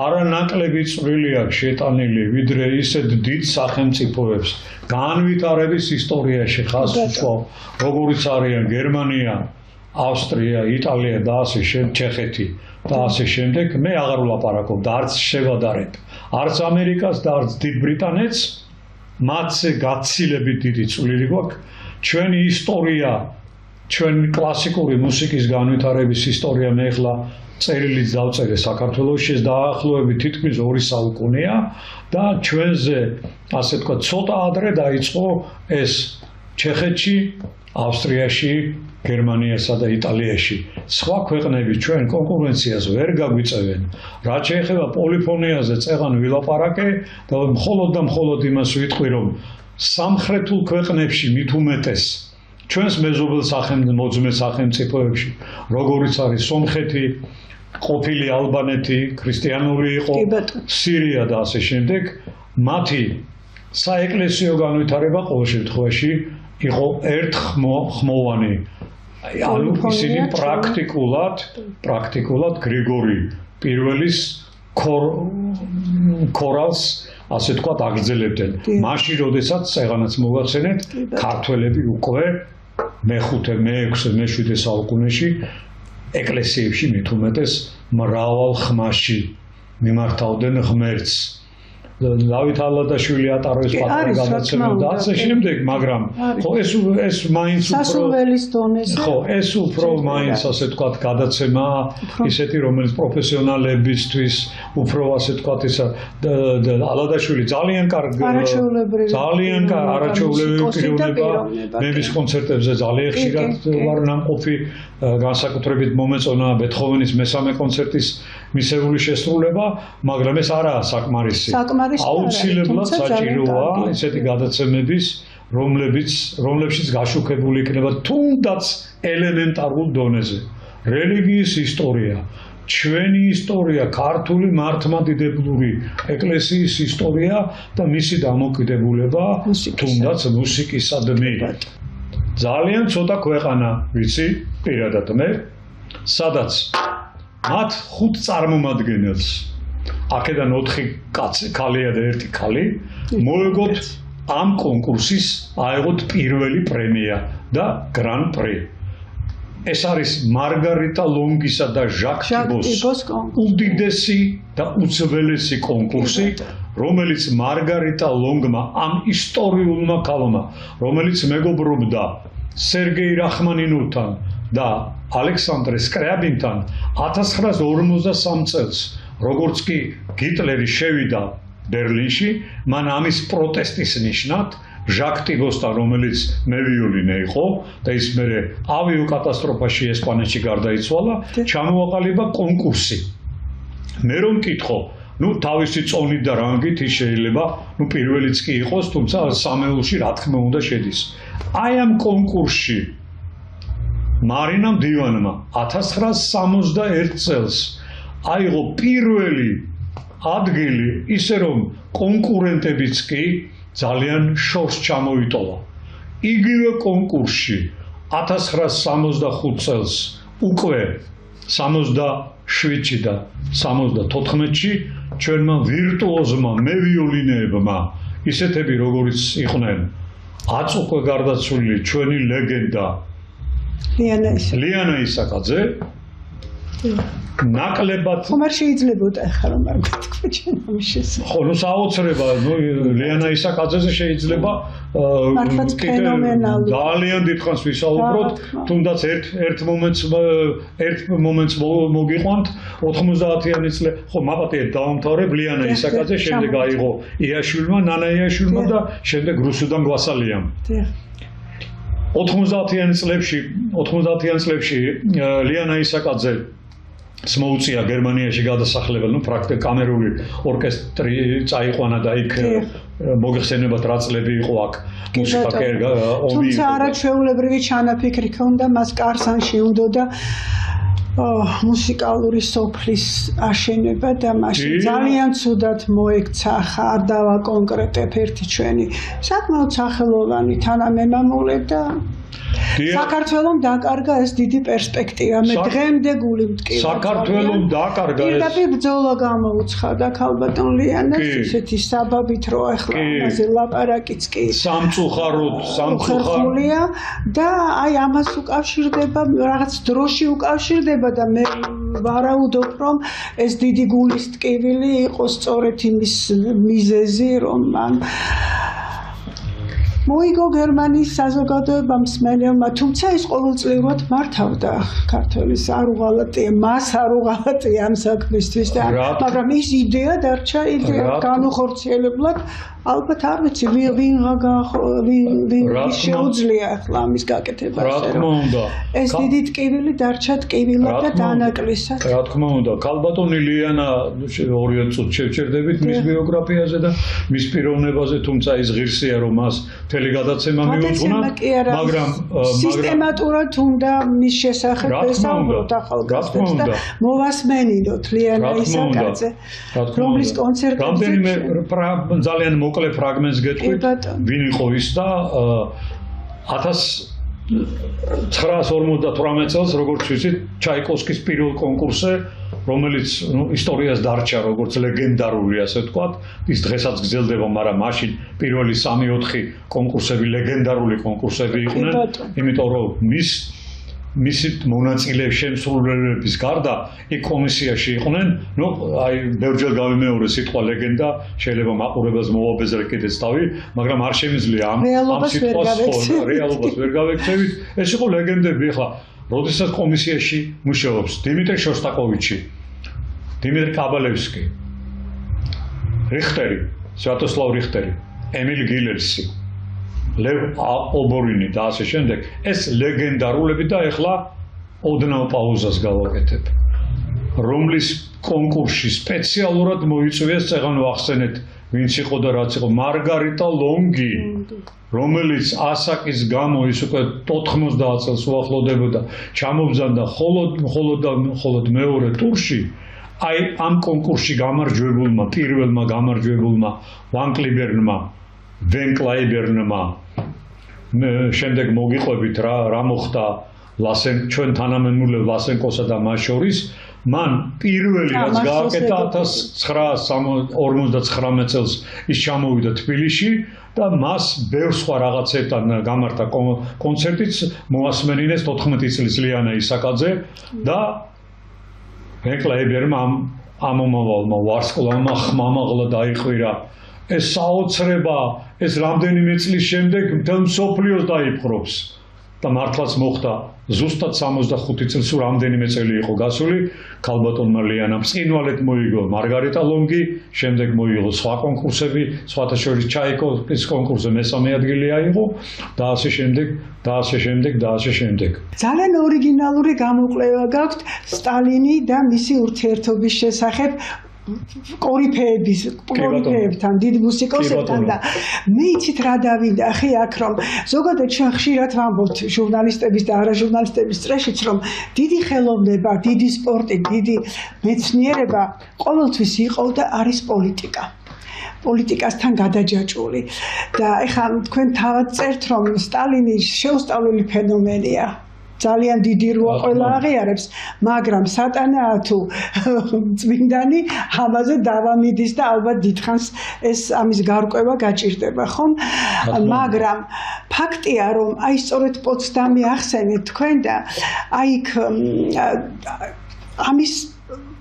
არანაკლები წვლილი აქვს შეტანილი, ვიდრე ისეთ დიდ სახელმწიფოებს განვითარების ისტორიაში ხას უშუალო, როგორიც არიან გერმანია, ავსტრია, იტალია და ასე შემდეგ, ჩეხეთი და ასე შემდეგ, მე აღარ ვლაპარაკობ და არც შევადარებ, არც ამერიკას და არც დიდ ბრიტანეთს. მათზე გაცილებით დიდი წვლილი გვაქვს. ჩვენი ისტორია, ჩვენი კლასიკური მუსიკის განვითარების ისტორია მე ახლა წერილიც დავწერე საქართველოში დაახლოებით თითქმის 2 საუკუნეა და ჩვენზე ასე თქვა ცოტა ადრე დაიწყო ეს ჩეხეთში, ავსტრიაში, გერმანიასა და იტალიაში. სხვა ქვეყნები ჩვენ კონკურენციას ვერ გაგვიწევენ. რაც შეეხება პოლიფონიაზე წეღან ვილაპარაკე და მხოლოდ იმას ვიტყვი, რომ სამხრეთულ ქვეყნებში მით უმეტეს ჩვენს მეზობელ მოძმე სახელმწიფოებში, როგორიც არის სომხეთი, ყოფილი ალბანეთი, ქრისტიანული იყო, სირია და ასე შემდეგ, მათი საეკლესიო განვითარება ყოველ შემთხვევაში იყო ერთხმოვანი. ანუ ისინი პრაქტიკულად გრიგორი პირველის ქორალს ასე თქვა აგრძელებდნენ. მაშინ როდესაც წეღანაც მოგახსენეთ, ქართველები უკვე მე-5, მე-6, მე-7 საუკუნეში ეკლესიებში მით უმეტეს მრავალ ხმაში მიმართავდნენ ღმერთს. დავით ალადაშვილი ატარებს პატარა გადაცემა და ასე შემდეგ, მაგრამ ხო ეს მაინც უფრო სასულველის დონეზე ხო ეს უფრო მაინც ასე თქვათ გადაცემა ისეთი რომელიც პროფესიონალებისთვის უფრო ასე თქვათ ისა ალადაშვილი ძალიან კარგი არაჩვეულებრივი პიროვნება მე მის კონცერტებზე ძალიან ხშირად ვარ ნამყოფი განსაკუთრებით მომეწონა ბეთჰოვენის მესამე კონცერტის მისეული შესრულება, მაგრამ ეს არაა საკმარისი. აუცილებლად საჭიროა ესეთი გადაცემების, რომლებშიც გაშუქებული იქნება თუნდაც ელემენტარულ დონეზე. რელიგიის ისტორია, ჩვენი ისტორია, ქართული მართლმადიდებლური ეკლესიის ისტორია და მისი დამოკიდებულება თუნდაც მუსიკისადმი. ძალიან ცოტა ქვეყანა ვიცი პირადად მე, სადაც მათ 5 წარმომადგენელს აქედან 4 ქალია და 1 ქალი მოეგოთ ამ კონკურსის აეღოთ პირველი პრემია და გრან პრი. ეს არის მარგარიტა ლონგისა და ჟაკ ტიბოს უდიდესი და უძველესი კონკურსი, რომელიც მარგარიტა ლონგმა ამ ისტორიულმა ქალმა, რომელიც მეგობრობდა სერგეი რახმანინოვთან და ალექსანდრე სკრიაბინთან 1953 წელს, როგორც კი ჰიტლერი შევიდა ბერლინში, მან ამის პროტესტის ნიშნად ჟაკ ტიბოსთან, რომელიც მევიოლინე იყო და ის მერე ავიაკატასტროფაში ესპანეთში გარდაიცვალა, ჩამოაყალიბა კონკურსი. მე რომ მკითხო, თავისი წონით და რანგით ის შეიძლება, პირველიც კი იყოს, თუმცა სამეულში რა თქმა უნდა შედის. აი ამ კონკურსში მარინამ დივანმა 1961 წელს აიღო პირველი ადგილი, ისე რომ კონკურენტებიც კი ძალიან შორს ჩამოიტოვა. იგივე კონკურსში 1965 წელს უკვე 67-ში და 74-ში ჩვენმა ვირტუოზმა მევიოლინეებმა ისეთები როგორიც იყვნენ აწ უკვე გარდაცვლილი ჩვენი ლეგენდა ლიანა ისაკაძე ნაკლებად ხომ არ შეიძლებოდა ახლა რომ არ გეთქვი ჩვენ ამის შესახებ. ხო, ნუ საოცრება, ნუ ლიანა ისაკაძეზე შეიძლება მართლაც ფენომენალური. ძალიან დიდხანს ვისაუბროთ, თუნდაც ერთ მომენტს მოგიყვანთ 90-იანი წლები. ხო, მაპატიეთ დავამთავრებ ლიანა ისაკაძე, შემდეგ აიღო იაშვილმა, ნანა იაშვილმა და შემდეგ რუსუდან გვასალიამ. 90-იან წლებში ლიანა ისაკაძე მოუწია გერმანიაში გადასახლებელ, პრაქტიკულად კამერული ორკესტრი წაიყვანა და იქ მოგეხსენებათ რა წლები იყო აქ მუსიკა ომი. თუმცა არაჩვეულებრივი ჩანაფიქრი ჰქონდა მას კარსანში უნდა მუსიკალური სოფლის აშენება და მაშინ ძალიან ცუდად მოექცა ხა არ დავაკონკრეტებ ერთი ჩვენი საკმაოდ სახელოვანი თანამემამულე და საქართველოს დაკარგა ეს დიდი პერსპექტივა მე დღემდე გული მტკივა საქართველოს დაკარგა ეს პირდაპირ ბრძოლა გამოუცხადა ქალბატონ ლიანას ისეთი საბაბით რომ ახლა ამაზე ლაპარაკიც კი სამწუხაროდ და აი ამას უკავშირდება რაღაც დროში უკავშირდება და მე ვარაუდობ რომ ეს დიდი გულის ტკივილი იყო სწორედ იმის მიზეზი რომ მან მოიგო გერმანიის საზოგადოება მსმენელმა, თუმცა ის ყოველწლიურად მართავდა ქართველის არ უღალატია, მას არ უღალატია ამ საქმისთვის და მაგრამ ის იდეა დარჩა იდეა განუხორციელებლად ალბათ არ ვიცი ვინ შეუძლია ახლა ამის გაკეთება ეს დიდი ტკივილი დარჩა ტკივილად და დანაკლისად რა თქმა უნდა ქალბატონი ლიანა ორივე წუთი შევჭერდებით მის ბიოგრაფიაზე და მის პიროვნებაზე თუმცა ის ღირსია რომ მას მთელი გადაცემა მიუძღვნა მაგრამ სისტემატურად უნდა მის შესახებ ესაუბროთ ახალგაზრდებს და მოვასმენინოთ ლიანა ისაკაძე რომლის კონცერტებზე რამდენიმე ძალიან მოკლე ფრაგმენტს გეტყვით ვინ იყო ის და 1958 წელს როგორც ვიცით ჩაიკოვსკის პირველ კონკურსზე რომელიც ისტორიას დარჩა როგორც ლეგენდარული ასე ვთქვათ ის დღესაც გრძელდება მაგრამ მაშინ პირველი 3-4 კონკურსები ლეგენდარული კონკურსები იყვნენ იმიტომ რომ მისი მონაწილეების შემსრულებლების გარდა იქ კომისიაში იყვნენ ნუ აი ბევრჯერ გავიმეორე სიტყვა ლეგენდა შეიძლება მაყურებელს მოვაბეზრე კიდეც თავი მაგრამ არ შემიძლია ამ სიტყვას რეალობას ვერ გავექცევით ეს იყო ლეგენდები ხა როდესაც კომისიაში მუშაობს დიმიტრი შოსტაკოვიჩი დიმიტრი კაბალევსკი რიხტერი სვიატოსლავ რიხტერი ემილ გილერსი ლევ ობორინი და ასე შემდეგ ეს ლეგენდარულები და ეხლა ოდნავ პაუზას გავაკეთებ რომლის კონკურსში სპეციალურად მოიწვიეს წეგან ვახსენეთ ვინც იყო და რაც იყო მარგარიტა ლონგი რომელიც ასაკის გამო ის უკვე 90 წელს უახლოვდებოდა ჩამობძანდა მხოლოდ მეორე ტურში აი ამ კონკურსში გამარჯვებულმა პირველმა გამარჯვებულმა ვან კლიბერნმა ვენ კლაიბერნმა შემდეგ მოგიყვებით რა მოხდა ჩვენ თანამემამულე ლასენკოსა და მას შორის მან პირველი რაც გააკეთა 1959 წელს ის ჩამოვიდა თბილისში და მას ბევრ სხვა რაღაცებთან გამართა კონცერტიც მოასმენინეს 14 წლის ლიანა ისაკაძე და ვენ კლაიბერნმა ამ მომავალმა ვარსკვლავმა ხმამაღლა დაიყვირა ეს საოცრება ეს რამდენიმე წლის შემდეგ მთელ მსოფლიოს დაიპყრობს და მართლაც მოხდა ზუსტად 65 წელს რამდენიმე წელი იყო გასული ქალბატონმა ლიანამ წინვალეთ მოიგო მარგარიტა ლონგი შემდეგ მოიგო სხვა კონკურსები სხვათა შორის ჩაიკოვსკის კონკურსზე მესამე ადგილი აიღო და ასე შემდეგ ძალიან ორიგინალური გამოკვლევა გაქვთ სტალინი და მისი ურთიერთობის შესახებ კორიფეებთან, დიდ მუსიკოსებთან და მე იცით რა დავინახე აქ რომ ზოგადად ჩვენ ხშირად ვამბობთ ჟურნალისტების და არაჟურნალისტების წრეშიც რომ დიდი ხელოვნება, დიდი სპორტი, დიდი მეცნიერება ყოველთვის იყო და არის პოლიტიკა. პოლიტიკასთან გადაჯაჭვული და ეხლა თქვენ თავად წერთ რომ სტალინი შეუსწავლელი ფენომენია. ძალიან დიდი როა ყველა აღიარებს, მაგრამ სატანაა თუ წმინდანი ამაზე დავამიდის და ალბათ დიდხანს ეს ამის გარკვევა გაჭირდება, ხომ? მაგრამ ფაქტია, რომ აი სწორედ პოცდამი ახსენეთ თქვენ და აი ამის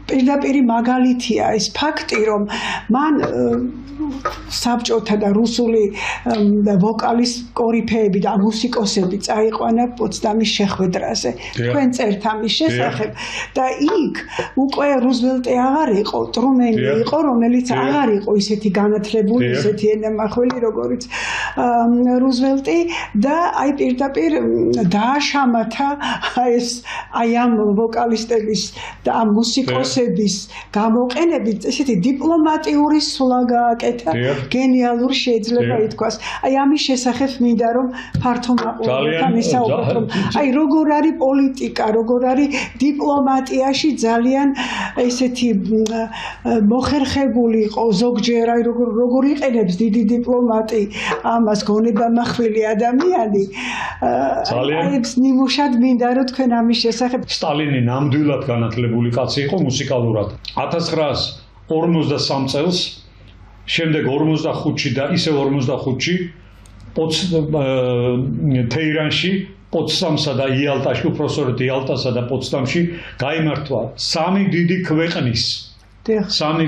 პირდაპირი მაგალითია ეს ფაქტი, რომ მან საბჭოთა და რუსული ვოკალის კორიფეები და მუსიკოსები წაიყვანა პოცდამის შეხვედრაზე. თქვენ წერთ ამის შესახებ და იქ უკვე რუზველტი აღარ იყო, ტრუმენი იყო, რომელიც აღარ იყო ისეთი განათლებული, ისეთი ენამახველი, როგორიც რუზველტი და აი პირდაპირ დააშამათა აი ამ ვოკალისტების და ამ მუსიკოსების გამოყენებით ესეთი დიპლომატიური სვლა გააკეთა. გენიალური შეიძლება ითქვას. აი ამის შესახებ მინდა რომ ფართო მაყურებელთან ისაუბროთ, რომ აი როგორ არის პოლიტიკა, როგორ არის დიპლომატიაში ძალიან ესეთი მოხერხებული იყო ზოგჯერ აი როგორ იყენებს დიდი დიპლომატი ამას გონებამახვილი ადამიანი. აი ეს ნიმუშად მინდა რომ თქვენ ამის შესახებ. სტალინი ნამდვილად განათლებული კაცი იყო მუსიკალურად. 1953 წელს შემდეგ 45-ში და ისევ 45-ში თეირანში, პოცდამსა და იალტაში, უпроსორეთ იალტასა და პოცდამში გაიმართვა სამი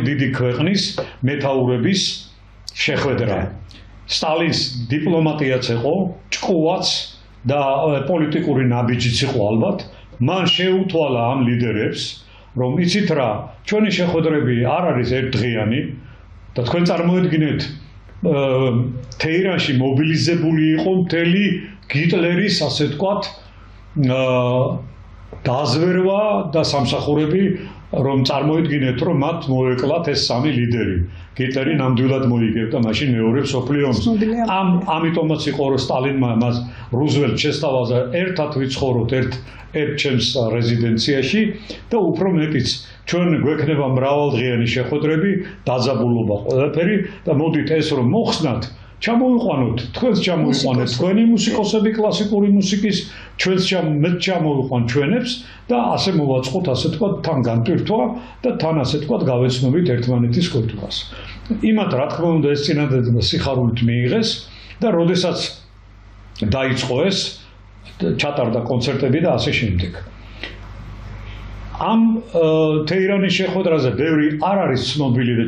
დიდი ქვეყნის მეთაურების შეხვედრა. სტალინს დიპლომატიაც იყო, ჭკუაც და პოლიტიკური ნაბიჯიც იყო ალბათ. მან შეუთვალა ამ ლიდერებს, რომ იცით რა, ჩვენი შეხვედრები არ არის ერთდღიანი და თქვენ წარმოედგინეთ თეირანში მობილიზებული იყო მთელი გიტლერის, ასე ვთქვათ, დაზვერვა და სამსახურები, რომ წარმოედგინეთ, რომ მათ მოეკლათ ეს სამი ლიდერი. გიტლერი ნამდვილად მოიგებდა მაშინ მეორე მსოფლიო ომს. ამიტომაც იყო რომ სტალინმა მას რუზველტს შესთავაზა ერთად ვიცხოვროთ ერთ ჩემს რეზიდენციაში და უფრო მეტიც ჩვენ გვექნება მრავალდღიანი შეხვედრები, დაძაბულობა ყველაფერი და მოდით ეს რომ მოხსნათ, ჩამოვიყვანოთ, თქვენს ჩამოვიყვანეთ თქვენი მუსიკოსები კლასიკური მუსიკის, ჩვენს ჩამოვიყვან ჩვენებს და ასე მოვაწყოთ, ასე ვთქვათ, თან განპირთვა და თან ასე ვთქვათ, გავეცნობით ერთმანეთის კულტურას. იმათ რა თქმა უნდა ეს წინადადება სიხარულით მიიღეს და როდესაც დაიწყო ეს ჩატარდა კონცერტები და ასე შემდეგ. ამ თეირანის შეხვედრაზე ბევრი არ არის ცნობილი და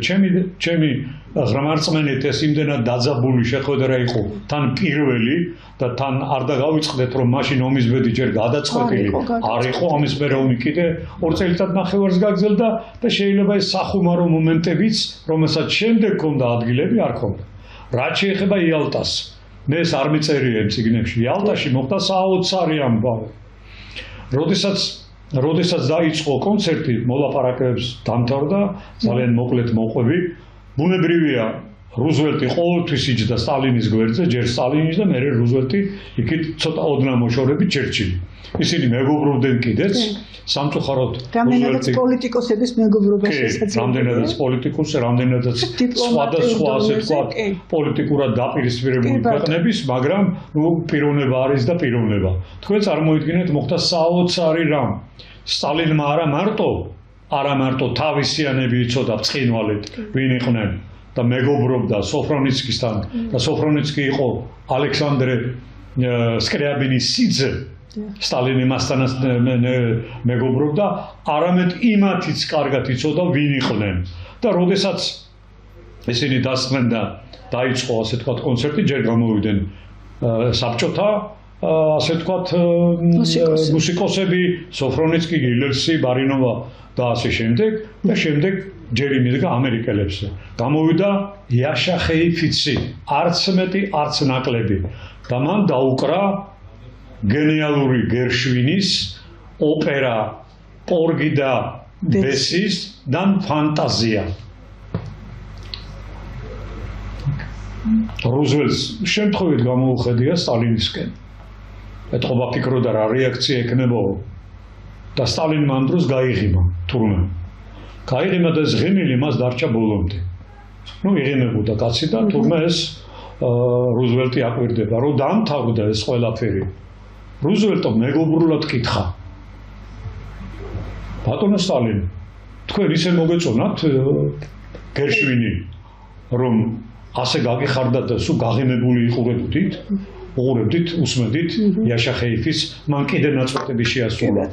ჩემი ღრმარწმენით ეს იმდენად დაძაბული შეხვედრა იყო თან პირველი და თან არ დაგავიწყდეთ რომ მაშინ ომის ბედი ჯერ გადაწყვეტილი არ იყო ამის მერე ომი კიდე 2 წელიწად-ნახევარს გაგრძელდა და შეიძლება ეს სახუმარო მომენტებიც რომელსაც შემდეგ ჰქონდა ადგილები არ ჰქონდა. რაც შეეხება იალტას მე ეს არ მიწერია იმ წიგნებში. იალტაში მოხდა საოცარი ამბავი. როდესაც დაიწყო კონცერტი, მოლაპარაკებებს დამთავრდა, ძალიან მოკლედ მოყვები. ბუნებრივია, რუზველტი ყოველთვის იჯდა სტალინის გვერდზე, ჯერ სტალინის და მერე რუზველტი იქით ცოტა ოდნა მოშორებით ჩერჩილი. ისინი მეგობრობდნენ კიდეც, სამწუხაროდ რამდენადაც პოლიტიკოსების მეგობრობა შესაძლებელი. რამდენადაც პოლიტიკოსი, რამდენადაც სხვადასხვა ასე ვთქვათ, პოლიტიკურად დაპირისპირებული ქვეყნების, მაგრამ პიროვნება არის და პიროვნება. თქვენ წარმოიდგინეთ, მოხდა საოცარი რამ. სტალინმა არა მარტო თავისიანები იცოდა ბრწყინვალედ, ვინ იყვნენ და მეგობრობდა სოფრონიცკისთან და სოფრონიცკი იყო ალექსანდრე სკრიაბინის სიძე. სტალინი მასთან მეგობრობდა, არამედ იმათიც კარგად იცოდა ვინ იყვნენ. და როდესაც ისინი დასწრნენ და დაიწყო ასე ვთქვათ კონცერტი, ჯერ გამოვიდნენ საბჭოთა ასე ვთქვათ მუსიკოსები, სოფრონიცკი, გილერსი, ბარინოვა და ასე შემდეგ და შემდეგ ჯერ იმედგა ამერიკელებზე. გამოვიდა იაშა ხეიფიცი, არც მეტი, არც ნაკლები და მან დაუკრა გენიალური გერშვინის ოპერა პორგი და ბესის და ფანტაზია. რუზველტს შემთხვევით გამოუხედია სტალინისკენ. ეთყობა ფიქრობდა რა რეაქცია ექნებაო და სტალინმა ამ დროს გაიღიმა თურმე. გაიღიმა და ეს ღიმილი მას დარჩა ბოლომდე. იღიმებოდა კაცი და თურმე ეს რუზველტი აკვირდება, რომ დაამთავრდა ეს ყველაფერი. რუზველტო მეგობრულად კითხა. ბატონო სტალინი, თქვენ ისე მოგეწონათ გერშვინი, რომ ასე გაგიხარდათ და სულ გაღიმებული უყურებდით, უსმენდით იაშახეიძის მან კიდე ნაწყვეტები შეასრულა.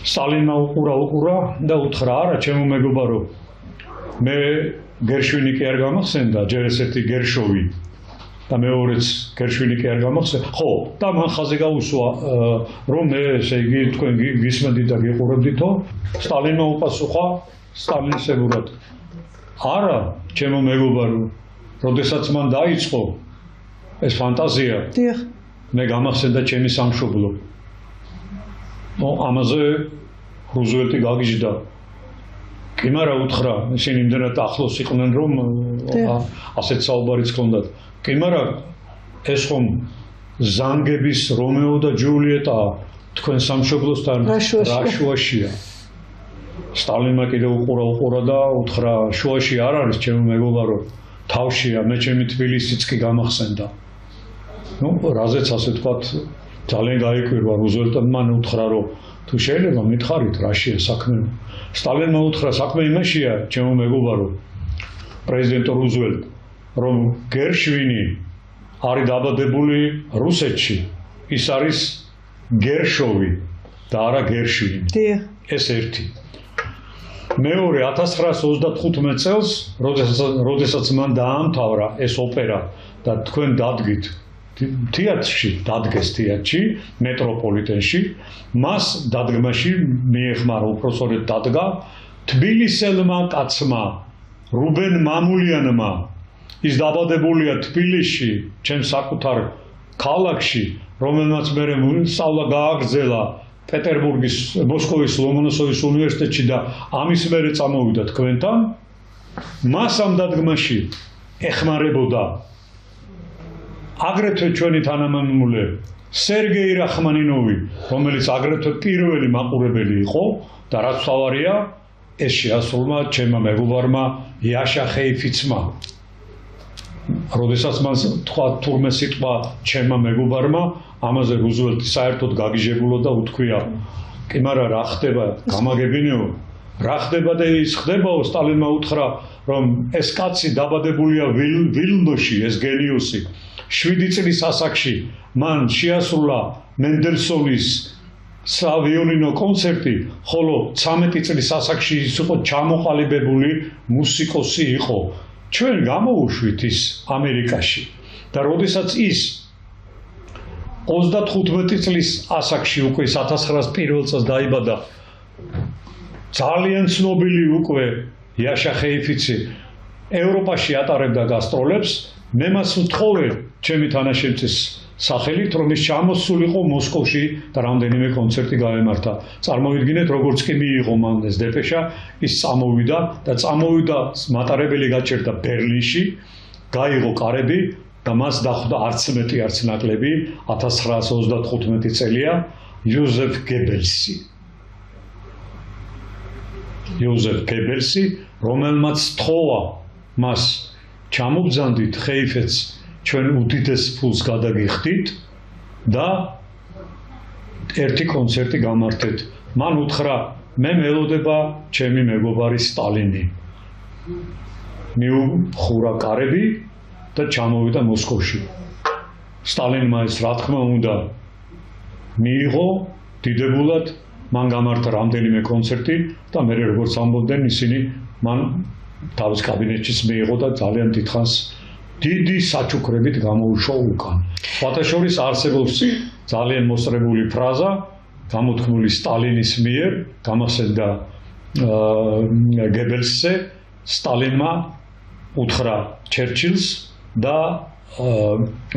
სტალინმა უყურა და უთხრა, არა, ჩემო მეგობარო, მე გერშვინი კი არ გამახსენდა, ჯერ ესეთი გერშოვი და მეორეც გერშვინი კი არ გამახსენდა. ხო, და მან ხაზი გაუსვა, რომ მე ესე იგი თქვენ გისმენდით და გიყურებდითო. სტალინმა უპასუხა სტალინისებურად. არა, ჩემო მეგობარო, როდესაც მან დაიწყო ეს ფანტაზია, მე გამახსენდა ჩემი სამშობლო. ამაზე რუზველტი გაგიჟდა. კი, მაგრამ უთხრა, ისინი იმდენად ახლოს იყვნენ, რომ ასეთ საუბარიც ჰქონდათ. კი, მაგრამ ეს ხომ ზანგების რომეო და ჯულიეტა თქვენ სამშობლოსთან რა შუაშია. სტალინმა კიდე უყურა და უთხრა, შუაში არ არის ჩემო მეგობარო, თავშია, მე ჩემი თბილისიც კი გამახსენდა. რაზეც ასე ვთქვათ, ძალიან გაიკვირვა რუზველტმა, მან უთხრა, რომ თუ შეიძლება მითხარით, რაშია საქმე. სტალინმა უთხრა, საქმე იმაშია, ჩემო მეგობარო, პრეზიდენტო რუზველტ, რომ გერშვინი არის დაბადებული რუსეთში, ის არის გერშოვი და არა გერშვინი. ეს ერთი. მეორე 1935 წელს, როდესაც მან დაამთავრა ეს ოპერა და თქვენ დადგით დადგეს თეატრში, მეტროპოლიტენში, მას დადგმაში მიეხმარა, უпроსორედ დადგა თბილისელმა კაცმა, რუბენ მამულიანმა. ის დაბადებულია თბილისში, ჩემს საკუთარ ქალაქში, რომელმაც მერე სწავლა გააგრძელა პეტერბურგის, მოსკოვის ლომონოსოვის უნივერსიტეტში და ამის მერე წამოვიდა თქვენთან. მას ამ დადგმაში ეხმარებოდა აგრეთვე ჩვენი თანამემამულე სერგეი რახმანინოვი, რომელიც აგრეთვე პირველი მაყურებელი იყო და რაც თავარია, ეს შეასრულა ჩემმა მეგობარმა იაშახეიძმა. როდესაც მას თქვა თურმე სიტყვა ჩემმა მეგობარმა, ამაზე რუზველტი საერთოდ გაგიჟებულა და უთქვია, კი, მაგრამ რა ხდება, გამაგებინეო, რა ხდება და ის ხდებაო. სტალინმა უთხრა, რომ ეს კაცი დაბადებულია ვილნოში, ეს გენიოსი. 7 წლის ასაკში მან შეასრულა მენდელსონის სავიოლინო კონცერტი, ხოლო 13 წლის ასაკში ის იყო ჩამოყალიბებული მუსიკოსი იყო. ჩვენ გამოუშვით ის ამერიკაში და როდესაც ის 35 წლის ასაკში უკვე 1901 წელს დაიბადა, ძალიან ცნობილი უკვე იაშახეიძე ევროპაში ატარებდა გასტროლებს. მე მას ვთხოვე ჩემი თანაშემწის სახელით, რომ ის ჩამოსულიყო მოსკოვში და რამდენიმე კონცერტი გაემართა. წარმოვიდგინეთ, როგორც კი მიიღო მან ეს დეპეშა, ის წამოვიდა მატარებელი გაჩერდა ბერლინში, გაიღო კარები და მას დახვდა არც მეტი არც ნაკლები 1935 წელია იოზეფ გებელსი, რომელმაც თხოვა მას ჩამობძანდით ხეიფეც, ჩვენ უდიდეს ფულს გადაგიხდით და ერთი კონცერტი გამართეთ. მან უთხრა, მე მელოდება ჩემი მეგობარი სტალინი. მიუხურა კარები და ჩამოვიდა მოსკოვში. სტალინმა ეს რა თქმა უნდა მიიღო დიდებულად, მან გამართა რამდენიმე კონცერტი და მე როგორც ამბობდნენ ისინი, მან თავის კაბინეტშიც მიიღო და ძალიან დიდხანს დიდი საჩუქრებით გამოუშვა უკან. ფათაშორის არსებობს ძალიან მოსწრებული ფრაზა, გამოთქმული სტალინის მიერ, გამახსენდა გებელსზე, სტალინმა უთხრა ჩერჩილს და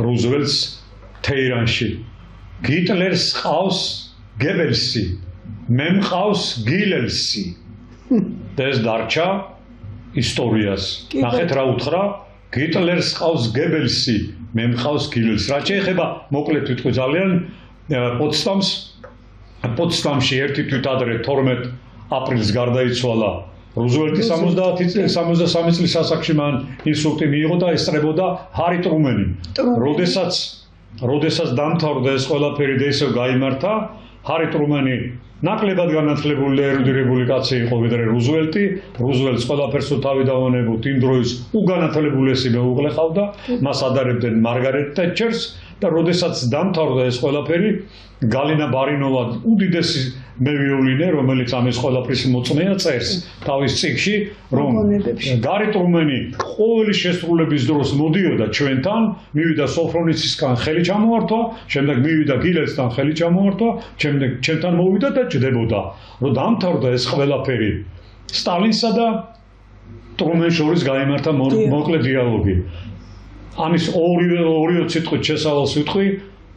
რუზველტს თეირანში. გიტლერს ყავს გებელსი, მე მყავს გილელსი. და ეს დარჩა ისტორიას. ნახეთ რა უთხრა, გიტლერს ყავს გებელსი, მე მყავს გილელსი. რაც შეეხება, მოკლედ ვიტყვი ძალიან, პოტსდამში ერთი თვით ადრე 12 აპრილს გარდაიცვალა რუზველტი 73 წლის ასაკში მან ინსულტი მიიღო და ესწრებოდა ჰარი ტრუმენი. როდესაც როდესაც დამთავრდა ეს ყველაფერი და ისევ გაიმართა, ჰარი ტრუმენი ნაკლებად განათლებული და ერუდირებული კაცი იყო ვიდრე რუზველტი. რუზველტს ყველაფერს თავი დავანებოთ იმ დროის უგანათლებულესი მეუღლე ყავდა, მას ადარებდნენ მარგარეტ თეტჩერს და როდესაც დამთავრდა ეს ყველაფერი, გალინა ბარინოვა უდიდესი მევიოლინე, რომელიც ამის ყველაფრის მოწმეა წერს თავის წიგნში, რომ გარი ტრუმენი ყოველი შესრულების დროს მოდიოდა ჩვენთან, მივიდა სოფრონიცისგან ხელი ჩამოართვა, შემდეგ მივიდა გილეცთან ხელი ჩამოართვა, შემდეგ ჩვენთან მოვიდა და ჯდებოდა, რომ დამთავრდა ეს ყველაფერი. სტალინსა და ტრუმენს შორის გაიმართა მოკლე დიალოგი. ამის ორი სიტყვით შესავალს ვიტყვი.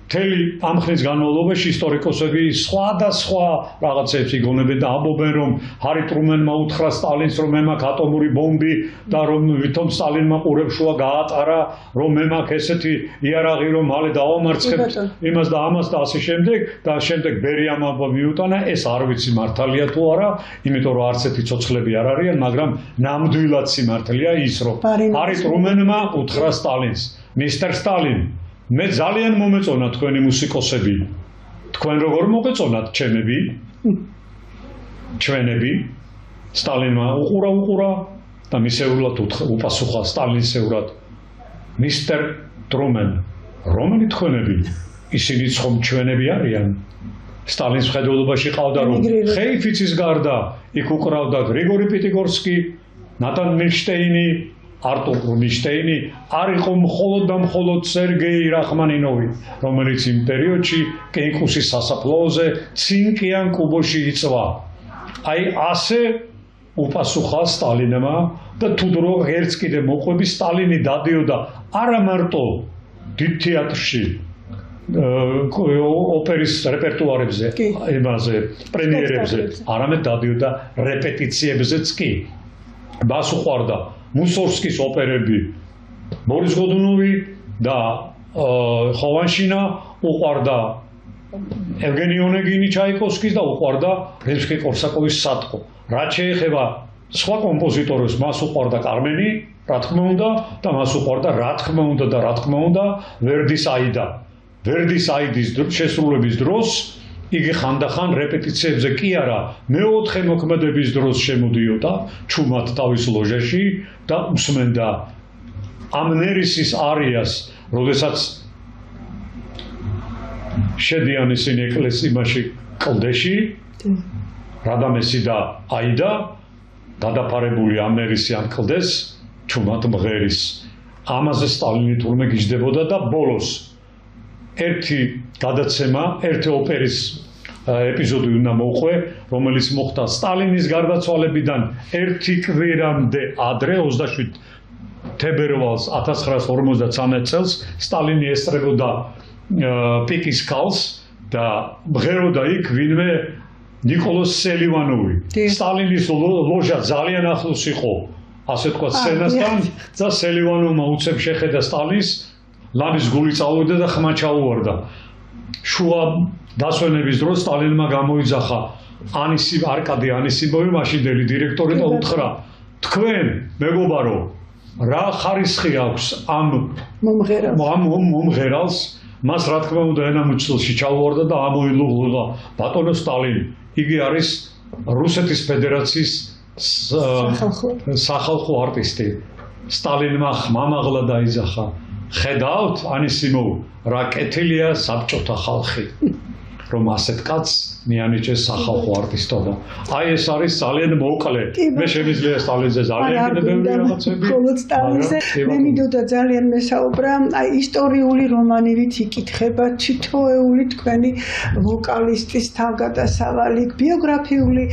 მთელი ამ ხნის განმავლობაში ისტორიკოსები სხვადასხვა რაღაცებს იგონებენ და ამბობენ, რომ ჰარი ტრუმენმა უთხრა სტალინს, რომ მე მაქვს ატომური ბომბი და რომ ვითომ სტალინმა ყურებშუა გაატარა, რომ მე მაქვს ესეთი იარაღი, რომ მალე დავამარცხებ იმას და ამას და ასე შემდეგ და შემდეგ ბერიამ ამბა მიუტანა, ეს არ ვიცი მართალია თუ არა, იმიტომ რომ არც ერთი ცოცხლები არ არიან, მაგრამ ნამდვილად სიმართლეა ის, რომ ჰარი ტრუმენმა უთხრა სტალინს, მისტერ სტალინ, მე ძალიან მომეწონა თქვენი მუსიკოსები. თქვენ როგორ მოგეწონათ ჩემები? ჩვენები? სტალინმა უყურა და მისეულად უპასუხა სტალინსეურად. მისტერ ტრუმენ, რომელი თქვენები? ისინი ხომ ჩვენები არიან? სტალინს მხედველობაში ყავდა, რომ ხეიფიცის გარდა იქ უკრავდა გრიგორი პიტიგორსკი, ნატან მილშტეინი, არტურ რუბინშტეინი, არ იყო მხოლოდ და მხოლოდ სერგეი რახმანინოვი, რომელიც იმ პერიოდში კენკუსის სასაფლაოზე ცინკიან კუბოში იწვა. აი ასე უპასუხა სტალინმა და თუ დრო ერთს კიდე მოყვები, სტალინი დადიოდა არა მარტო დიდ თეატრში ოპერის რეპერტუარებზე, იმაზე პრემიერებზე, არამედ დადიოდა რეპეტიციებზეც კი. მას უყვარდა მუსორსკის ოპერები, ბორის გოდუნოვი და ხოვანშინა, უყვარდა ევგენი ონეგინი ჩაიკოვსკის და უყვარდა რიმსკი-კორსაკოვის სატყო. რაც შეეხება სხვა კომპოზიტორებს, მას უყვარდა კარმენი, რა თქმა უნდა, და მას უყვარდა რა თქმა უნდა ვერდის აიდა. ვერდის აიდის შესრულების დროს იგი ხანდახან რეპეტიციებზე კი არა, მეოთხე მოქმედების დროს შემოდიოდა ჩუმად თავის ლოჟაში და უსმენდა ამნერისის არიას, როდესაც შედიან ისინი ეკლესიაში კლდეში, რადამესი და აიდა გადაფარებული ამნერისი ამ კლდეს ჩუმად მღერის. ამაზე სტალინი თურმე გიждდებოდა და ბოლოს ერთი გადაცემა, ერთი ოპერის ეპიზოდი უნდა მოყვე, რომელიც მოხდა სტალინის გარდაცვალებიდან ერთი კვირამდე ადრე, 27 თებერვალს 1953 წელს, სტალინი ესწრებოდა პიკის ქალს და მღეროდა იქ ვინმე ნიკოლოზ სელივანოვი. სტალინის ლოჟა ძალიან ახლოს იყო, ასე თქვა, სცენასთან და სელივანოვმა უცებ შეხედა სტალინს, ლამის გული წავიდა და ხმა ჩაუვარდა. შუა დასვენების დროს სტალინმა გამოიძახა არკადი ანისიმოვი, მაშინდელი დირექტორი და უთხრა, თქვენ მეგობარო, რა ხარისხი აქვს ამ მომღერალს, მას რა თქმა უნდა ენამუჩილში ჩაუვარდა და ამოილუღლა ბატონო სტალინი. იგი არის რუსეთის ფედერაციის სახალხო არტისტი. სტალინმა ხმამაღლა დაიძახა. ხედავთ, ანისიმოვ, რა კეთილია საბჭოთა ხალხი, რომ ასეთ კაცს მიანიჭეს სახალხო არტისტობა. აი ეს არის ძალიან მოკლე. მე შემიძლია სტალინზე ძალიან კიდევ ბევრი რაღაცები. მხოლოდ სტალინზე მე მინდოდა ძალიან მესაუბრა, აი ისტორიული რომანივით იკითხება თითოეული თქვენი ვოკალისტის თავგადასავალი, ბიოგრაფიული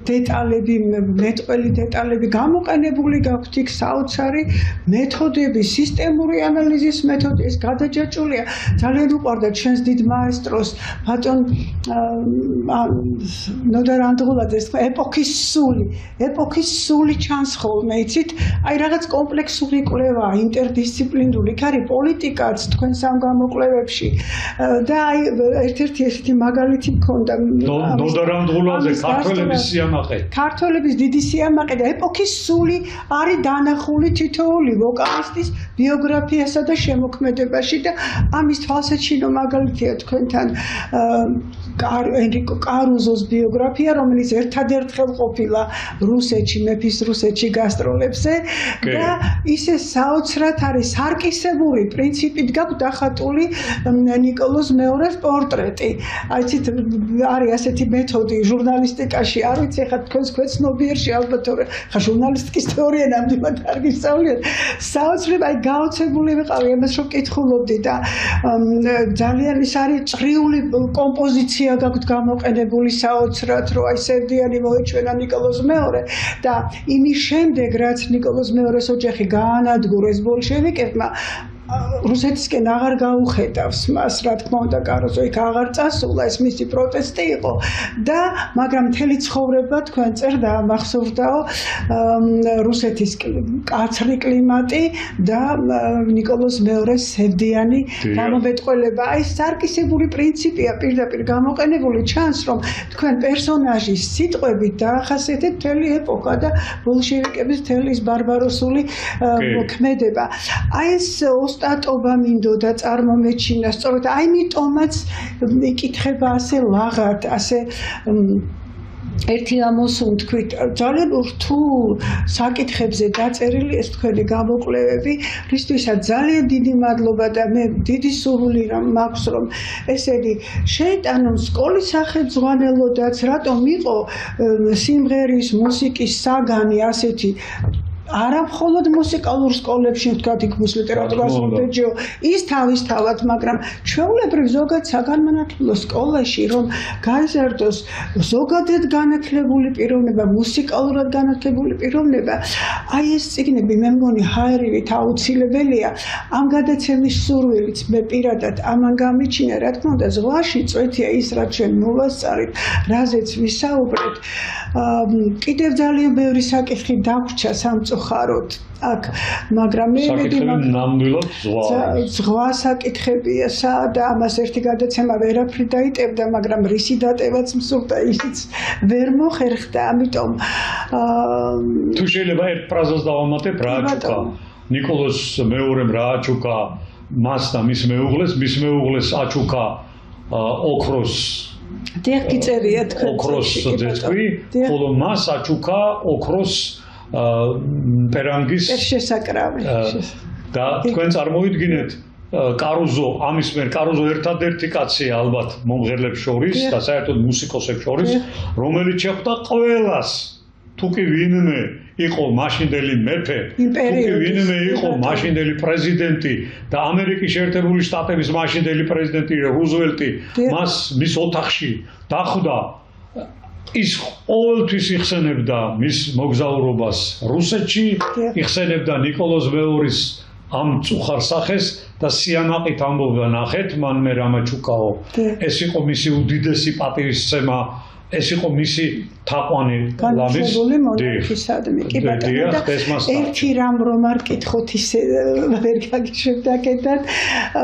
დეტალები, მეტყველი დეტალები, გამოყენებული გაქვთ იქ საოცარი მეთოდები, სისტემური ანალიზის მეთოდი, ეს გადაჯაჭვულია. ძალიან უყვარდა ჩვენს დიდ მაესტროს ბატონ ნოდარ ანდღულაძეს თქვა ეპოქის სული ჩანს ხოლმე იცით აი რაღაც კომპლექსური კვლევა ინტერდისციპლინური იქ არის პოლიტიკაც თქვენ სამგამოკვლევებში და აი ერთ-ერთი ესეთი მაგალითი მქონდა ნოდარ ანდღულაძე ქართველების დიდი სიამაყე და ეპოქის სული არის დანახული თითოეული ვოკალისტის ბიოგრაფიასა და შემოქმედებაში და ამის თვალსაჩინო მაგალითია თქვენთან ენრიკო კარუზოს ბიოგრაფია, რომელიც ერთადერთხელ ყოფილა რუსეთში, მეფის რუსეთში გასტროლებზე და ისე საოცრად არის სარკისებური პრინციპით გაქვთ დახატული ნიკოლოზ მეორის პორტრეტი. აიცით, არის ასეთი მეთოდი ჟურნალისტიკაში, არ ვიცი, ხა თქვენს ქვეცნობიერში ალბათ ხა ჟურნალისტიკის თეორია ნამდვილად არ გისწავლიათ. საოცრად აი გაოცებული ვიყავი ამას რომ კითხულობდი და ძალიან ის არის წრიული კომპოზიცია გაქვთ გამოყენებული საოცრად რომ აი სევდიანი მოეჩვენა ნიკოლოზ მეორე და იმის შემდეგ რაც ნიკოლოზ მეორის ოჯახი გაანადგურეს ბოლშევიკებმა რუსეთისკენ აღარ გაუხედავს მას, რა თქმა უნდა, კაროზო იქ აღარ წასულა, ეს მისი პროტესტი იყო და მაგრამ მთელი ცხოვრება თქვენ წერდა მახსოვრდაო რუსეთის კაცრი კლიმატი და ნიკოლოზ მეორის სევდიანი გამომეტყველება. აი სარკისებური პრინციპია პირდაპირ გამოყენებული, ჩანს რომ თქვენ პერსონაჟის სიტყვებით დაახასიათეთ მთელი ეპოქა და ბოლშევიკების მთელი ის ბარბაროსული მოქმედება. აი ეს ოსტატობა მინდოდა წარმომეჩინა, სწორედ ამიტომაც იკითხება ასე ლაღად, ასე ერთი ამოსუნ თქვით, ძალიან რთულ საკითხებზე დაწერილი ეს თქვენი გამოკვლევები, რისთვისაც ძალიან დიდი მადლობა და მე დიდი სურვილი მაქვს რომ ესენი შეიტანონ სკოლის სახელმძღვანელოდაც, რატომ იყო სიმღერის, მუსიკის საგანი ასეთი არა მხოლოდ მუსიკალურ სკოლებში ვთქვათ იქ ლიტერატურას მომდეჯო ის თავისთავად, მაგრამ ჩვეულებრივ ზოგად საგანმანათლებლო სკოლაში რომ გაიზარდოს ზოგადად განათლებული პიროვნება, მუსიკალურად განათლებული პიროვნება, აი ეს წიგნები მე მგონი ჰაერივით აუცილებელია. ამ გადაცემის სურვილიც მე პირადად ამან გამიჩინა, რა თქმა უნდა, ზღვაში წვეთია ის რაც ჩვენ მოვასწარით, რაზეც ვისაუბრეთ. კიდევ ძალიან ბევრი საკითხი დაგვრჩა სამწუხაროდ აქ, მაგრამ მე ნამდვილად ზღვა საკითხებია და ამას ერთი გადაცემა ვერაფრით დაიტევდა, მაგრამ რისი დატევაც მსურდა, ისიც ვერ მოხერხდა, ამიტომ თუ შეიძლება ერთ ფრაზას დავამატებ, რა აჩუქა ნიკოლოზ მეორემ რა აჩუქა მას და მის მეუღლეს აჩუქა ოქროს დიახიწერია თქვენ ოქროს ძესხვი, ხოლო მას აჩუქა ოქროს პერანგის შესაკრავი და თქვენ წარმოვიდგინეთ კარუზო, ამის მიერ კარუზო ერთადერთი კაცია ალბათ მომღერლებს შორის და საერთოდ მუსიკოსებს შორის, რომელიც შეხვდა ყველას, თუ კი ვინმე იყო მაშინდელი მეფე, თუ კი ვინმე იყო მაშინდელი პრეზიდენტი და ამერიკის შეერთებული შტატების მაშინდელი პრეზიდენტი რუზველტი მას მის ოთახში დახვდა. ის ყოველთვის იხსენებდა მის მოგზაურობას რუსეთში, იხსენებდა ნიკოლოზ მეორის ამ წუხარ სახეს და სიამაყით ამბობდა, ნახეთ, მან მე რა მაჩუკაო. ეს იყო მისი უდიდესი პატივისცემა, ეს იყო მისი თაყვანი ლამის მონარქისადმი. კი ბატონო, ერთი რამ რომ არ კითხოთ ისე ვერ გაგიშვებთ აქედან.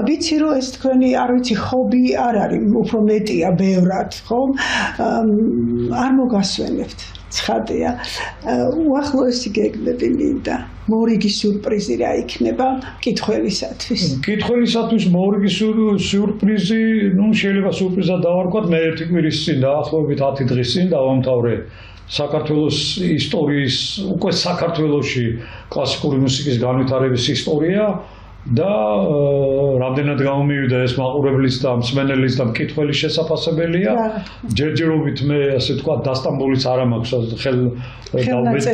ვიცი რომ ეს თქვენი, არ ვიცი, ჰობი არ არის, უფრო მეტია ბევრად, ხო? არ მოგასვენებთ. ცხადია. უახლოესი გეგმები მინდა. მორიგი სიურპრიზი რა იქნება მკითხველისათვის? მკითხველისათვის მორიგი სიურპრიზი, შეიძლება სიურპრიზად დავარქვათ, მე ერთი კვირის წინ დაახლოებით 10 დღის წინ დავამთავრე საქართველოს ისტორიის, უკვე საქართველოში კლასიკური მუსიკის განვითარების ისტორია და რამდენად გამომივიდა ეს მაყურებლის და მსმენელის და მკითხველის შესაძლებელია. ჯერჯერობით მე ასე თქვა დასტამბულიც არ მაქვს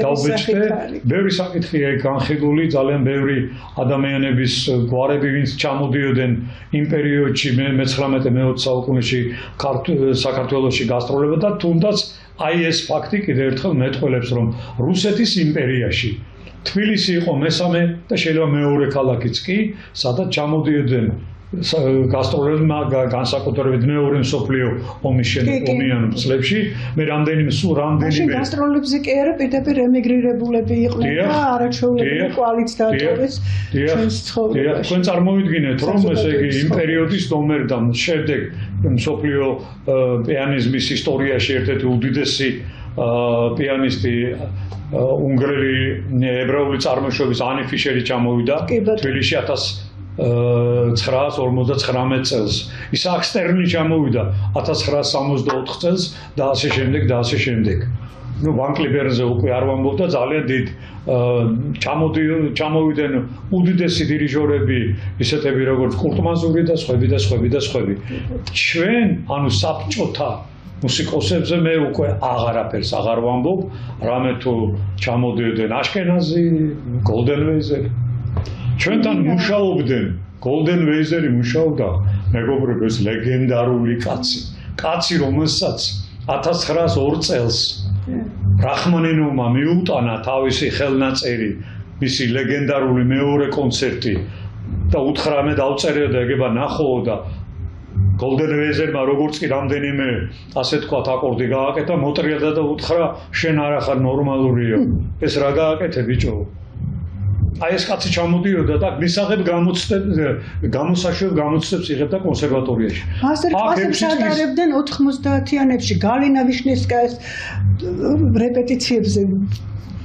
დავბეჭდე. ბევრი საკითხია განხილული, ძალიან ბევრი ადამიანების გვარები, ვინც ჩამოდიოდნენ იმ პერიოდში მე-19-20 საუკუნეში საქართველოში გასტროლებდა და თუნდაც აი ეს ფაქტი კიდევ ერთხელ მეტყველებს, რომ რუსეთის იმპერიაში თბილისი იყო მესამე და შეიძლება მეორე ქალაქიც კი, სადაც ჩამოდიოდნენ გასტროლებმა განსაკუთრებით მეორე მსოფლიო ომის ომიან წლებში მე რამდენიმე გასტროლებზე კი არა პირდაპირ ემიგრირებულები იყვნენ და არაჩვეულებრივი კვალიც დაატოვეს ჩვენს ცხოვრებაში. თქვენ წარმოვიდგინეთ რომ ესე იგი იმ პერიოდის ნომერთან შემდეგ მსოფლიო პიანიზმის ისტორიაში ერთ-ერთი უდიდესი პიანისტი უნგრელი ებრაული წარმოშობის ანი ფიშერი ჩამოვიდა თბილისში 1959 წელს. ისააკ სტერნი ჩამოვიდა 1964 წელს და ასე შემდეგ და ასე შემდეგ. ნუ ვან კლიბერზე უკვე არ ვამბობ და ძალიან დიდ ჩამოვიდნენ უდიდესი დირიჟორები, ისეთები როგორც კურტმანზური და სხვები და სხვები და სხვები. ჩვენ, ანუ საბჭოთა მუსიკოსებზე მე უკვე აღარაფერს აღარ ვამბობ, რამე თუ ჩამოდიოდნენ აშკენაზი, გოლდენვეიზერი. ჩვენთან მუშაობდნენ, გოლდენვეიზერი მუშაობდა, მეგობრებო, ეს ლეგენდარული კაცი, რომელსაც 1902 წელს რახმანინოვმა მიუტანა თავისი ხელნაწერი, მისი ლეგენდარული მეორე კონცერტი და უთხრა მე დავწერე და ეგება ნახო და გოლდენვეიზერმა როგორც კი რამდენიმე ასე თქვათ აკორდი გააკეთა, მოტრიალდა და უთხრა შენ არ ახარ ნორმალურიო. ეს რა გააკეთე ბიჭო? აი ეს კაცი ჩამოდიოდა და მისაღებ გამოსაშვებ იღებდა კონსერვატორიაში. მასტერკლასებს ატარებდნენ 90-იანებში გალინა ვიშნევსკაის რეპეტიციებზე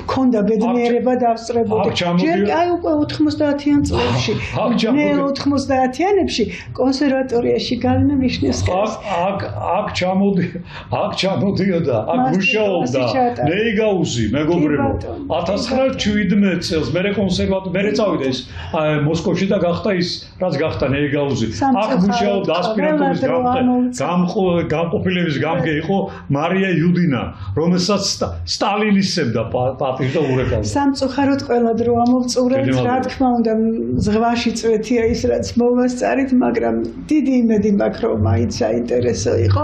ქონდა ბედნიერება დავსწრებოდი. ჯერ აი უკვე 90-იან წლებში, მე 90-იანებში კონსერვატორიაში გალინა ვიშნევსკაის აქ ჩამოდიოდა, აქ მუშაობდა ნეიგაუზი, მეგობრებო. 1917 წელს მე წავიდა ეს მოსკოვში და გახდა ის, რაც გახდა ნეიგაუზი. აქ მუშაობდა ასპირანტურის განყოფილების გამგე იყო მარია იუდინა, რომელსაც სტალინისებდა სამწუხაროდ ყველა დრო ამოვწურებთ, რა თქმა უნდა, ზღვაში წვეთია ის, რაც მოვასწარით, მაგრამ დიდი იმედი მაქვს, რომ მაინც საინტერესო იყო.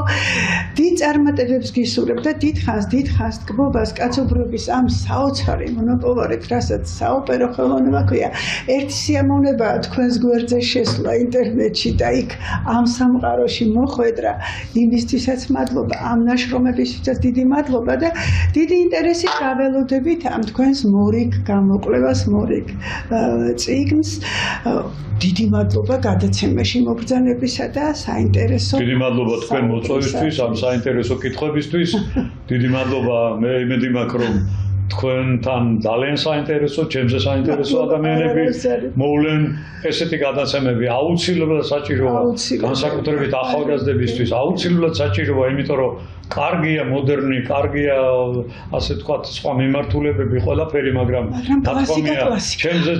დიდ წარმატებებს გისურვებ და დიდ ხანს ტკბობას კაცობრიობის ამ საოცარი მონოპოვარით, რასაც საოპერო ხელოვნება ქვია. ერთი სიამოვნებაა თქვენს გვერდზე შესვლა ინტერნეტში და იქ ამ სამყაროში მოხვედრა. იმისთვისაც მადლობა, ამ ნაშრომებისთვისაც დიდი მადლობა და დიდი ინტერესი გაველოდებით ამ თქვენს მორიგ გამოკვლევას, მორიგ წიგნს. დიდი მადლობა გადაცემაში მობრძანებისა და საინტერესო. დიდი მადლობა თქვენ მოწვევისთვის, ამ საინტერესო კითხვებისთვის. დიდი მადლობა, მე იმედი მაქვს, რომ თქვენთან ძალიან საინტერესო, ჩემზე საინტერესო ადამიანები მოვლენ. ესეთი გადაცემები აუცილებლად საჭიროა, განსაკუთრებით ახალგაზრდებისთვის აუცილებლად საჭიროა, იმიტომ რომ კარგია მოდერნი, კარგია ასე თქვათ სხვა მიმართულებები ყველაფერი, მაგრამ ნათქვამია ჩემზე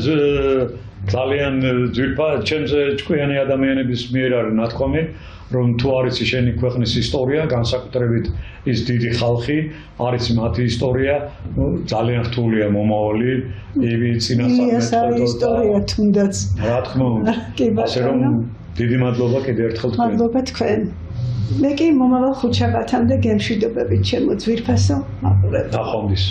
ძალიან ძვირფასი, ჩემზე ჭკვიანი ადამიანების მიერ არის ნათქვამი, რომ თუ არის შენი ქვეყნის ისტორია, განსაკუთრებით ის დიდი ხალხი, არის მათი ისტორია, ძალიან რთულია მომავალი, წინასწარმეტყველო ისტორია თუნდაც. რა თქმა უნდა. ასე რომ დიდი მადლობა კიდევ ერთხელ თქვენ. მადლობა თქვენ. მე კი მომავალ ხუთშაბათამდე გემშვიდობებით ჩემო ძვირფასო მაყურებელს. ნახვამდის.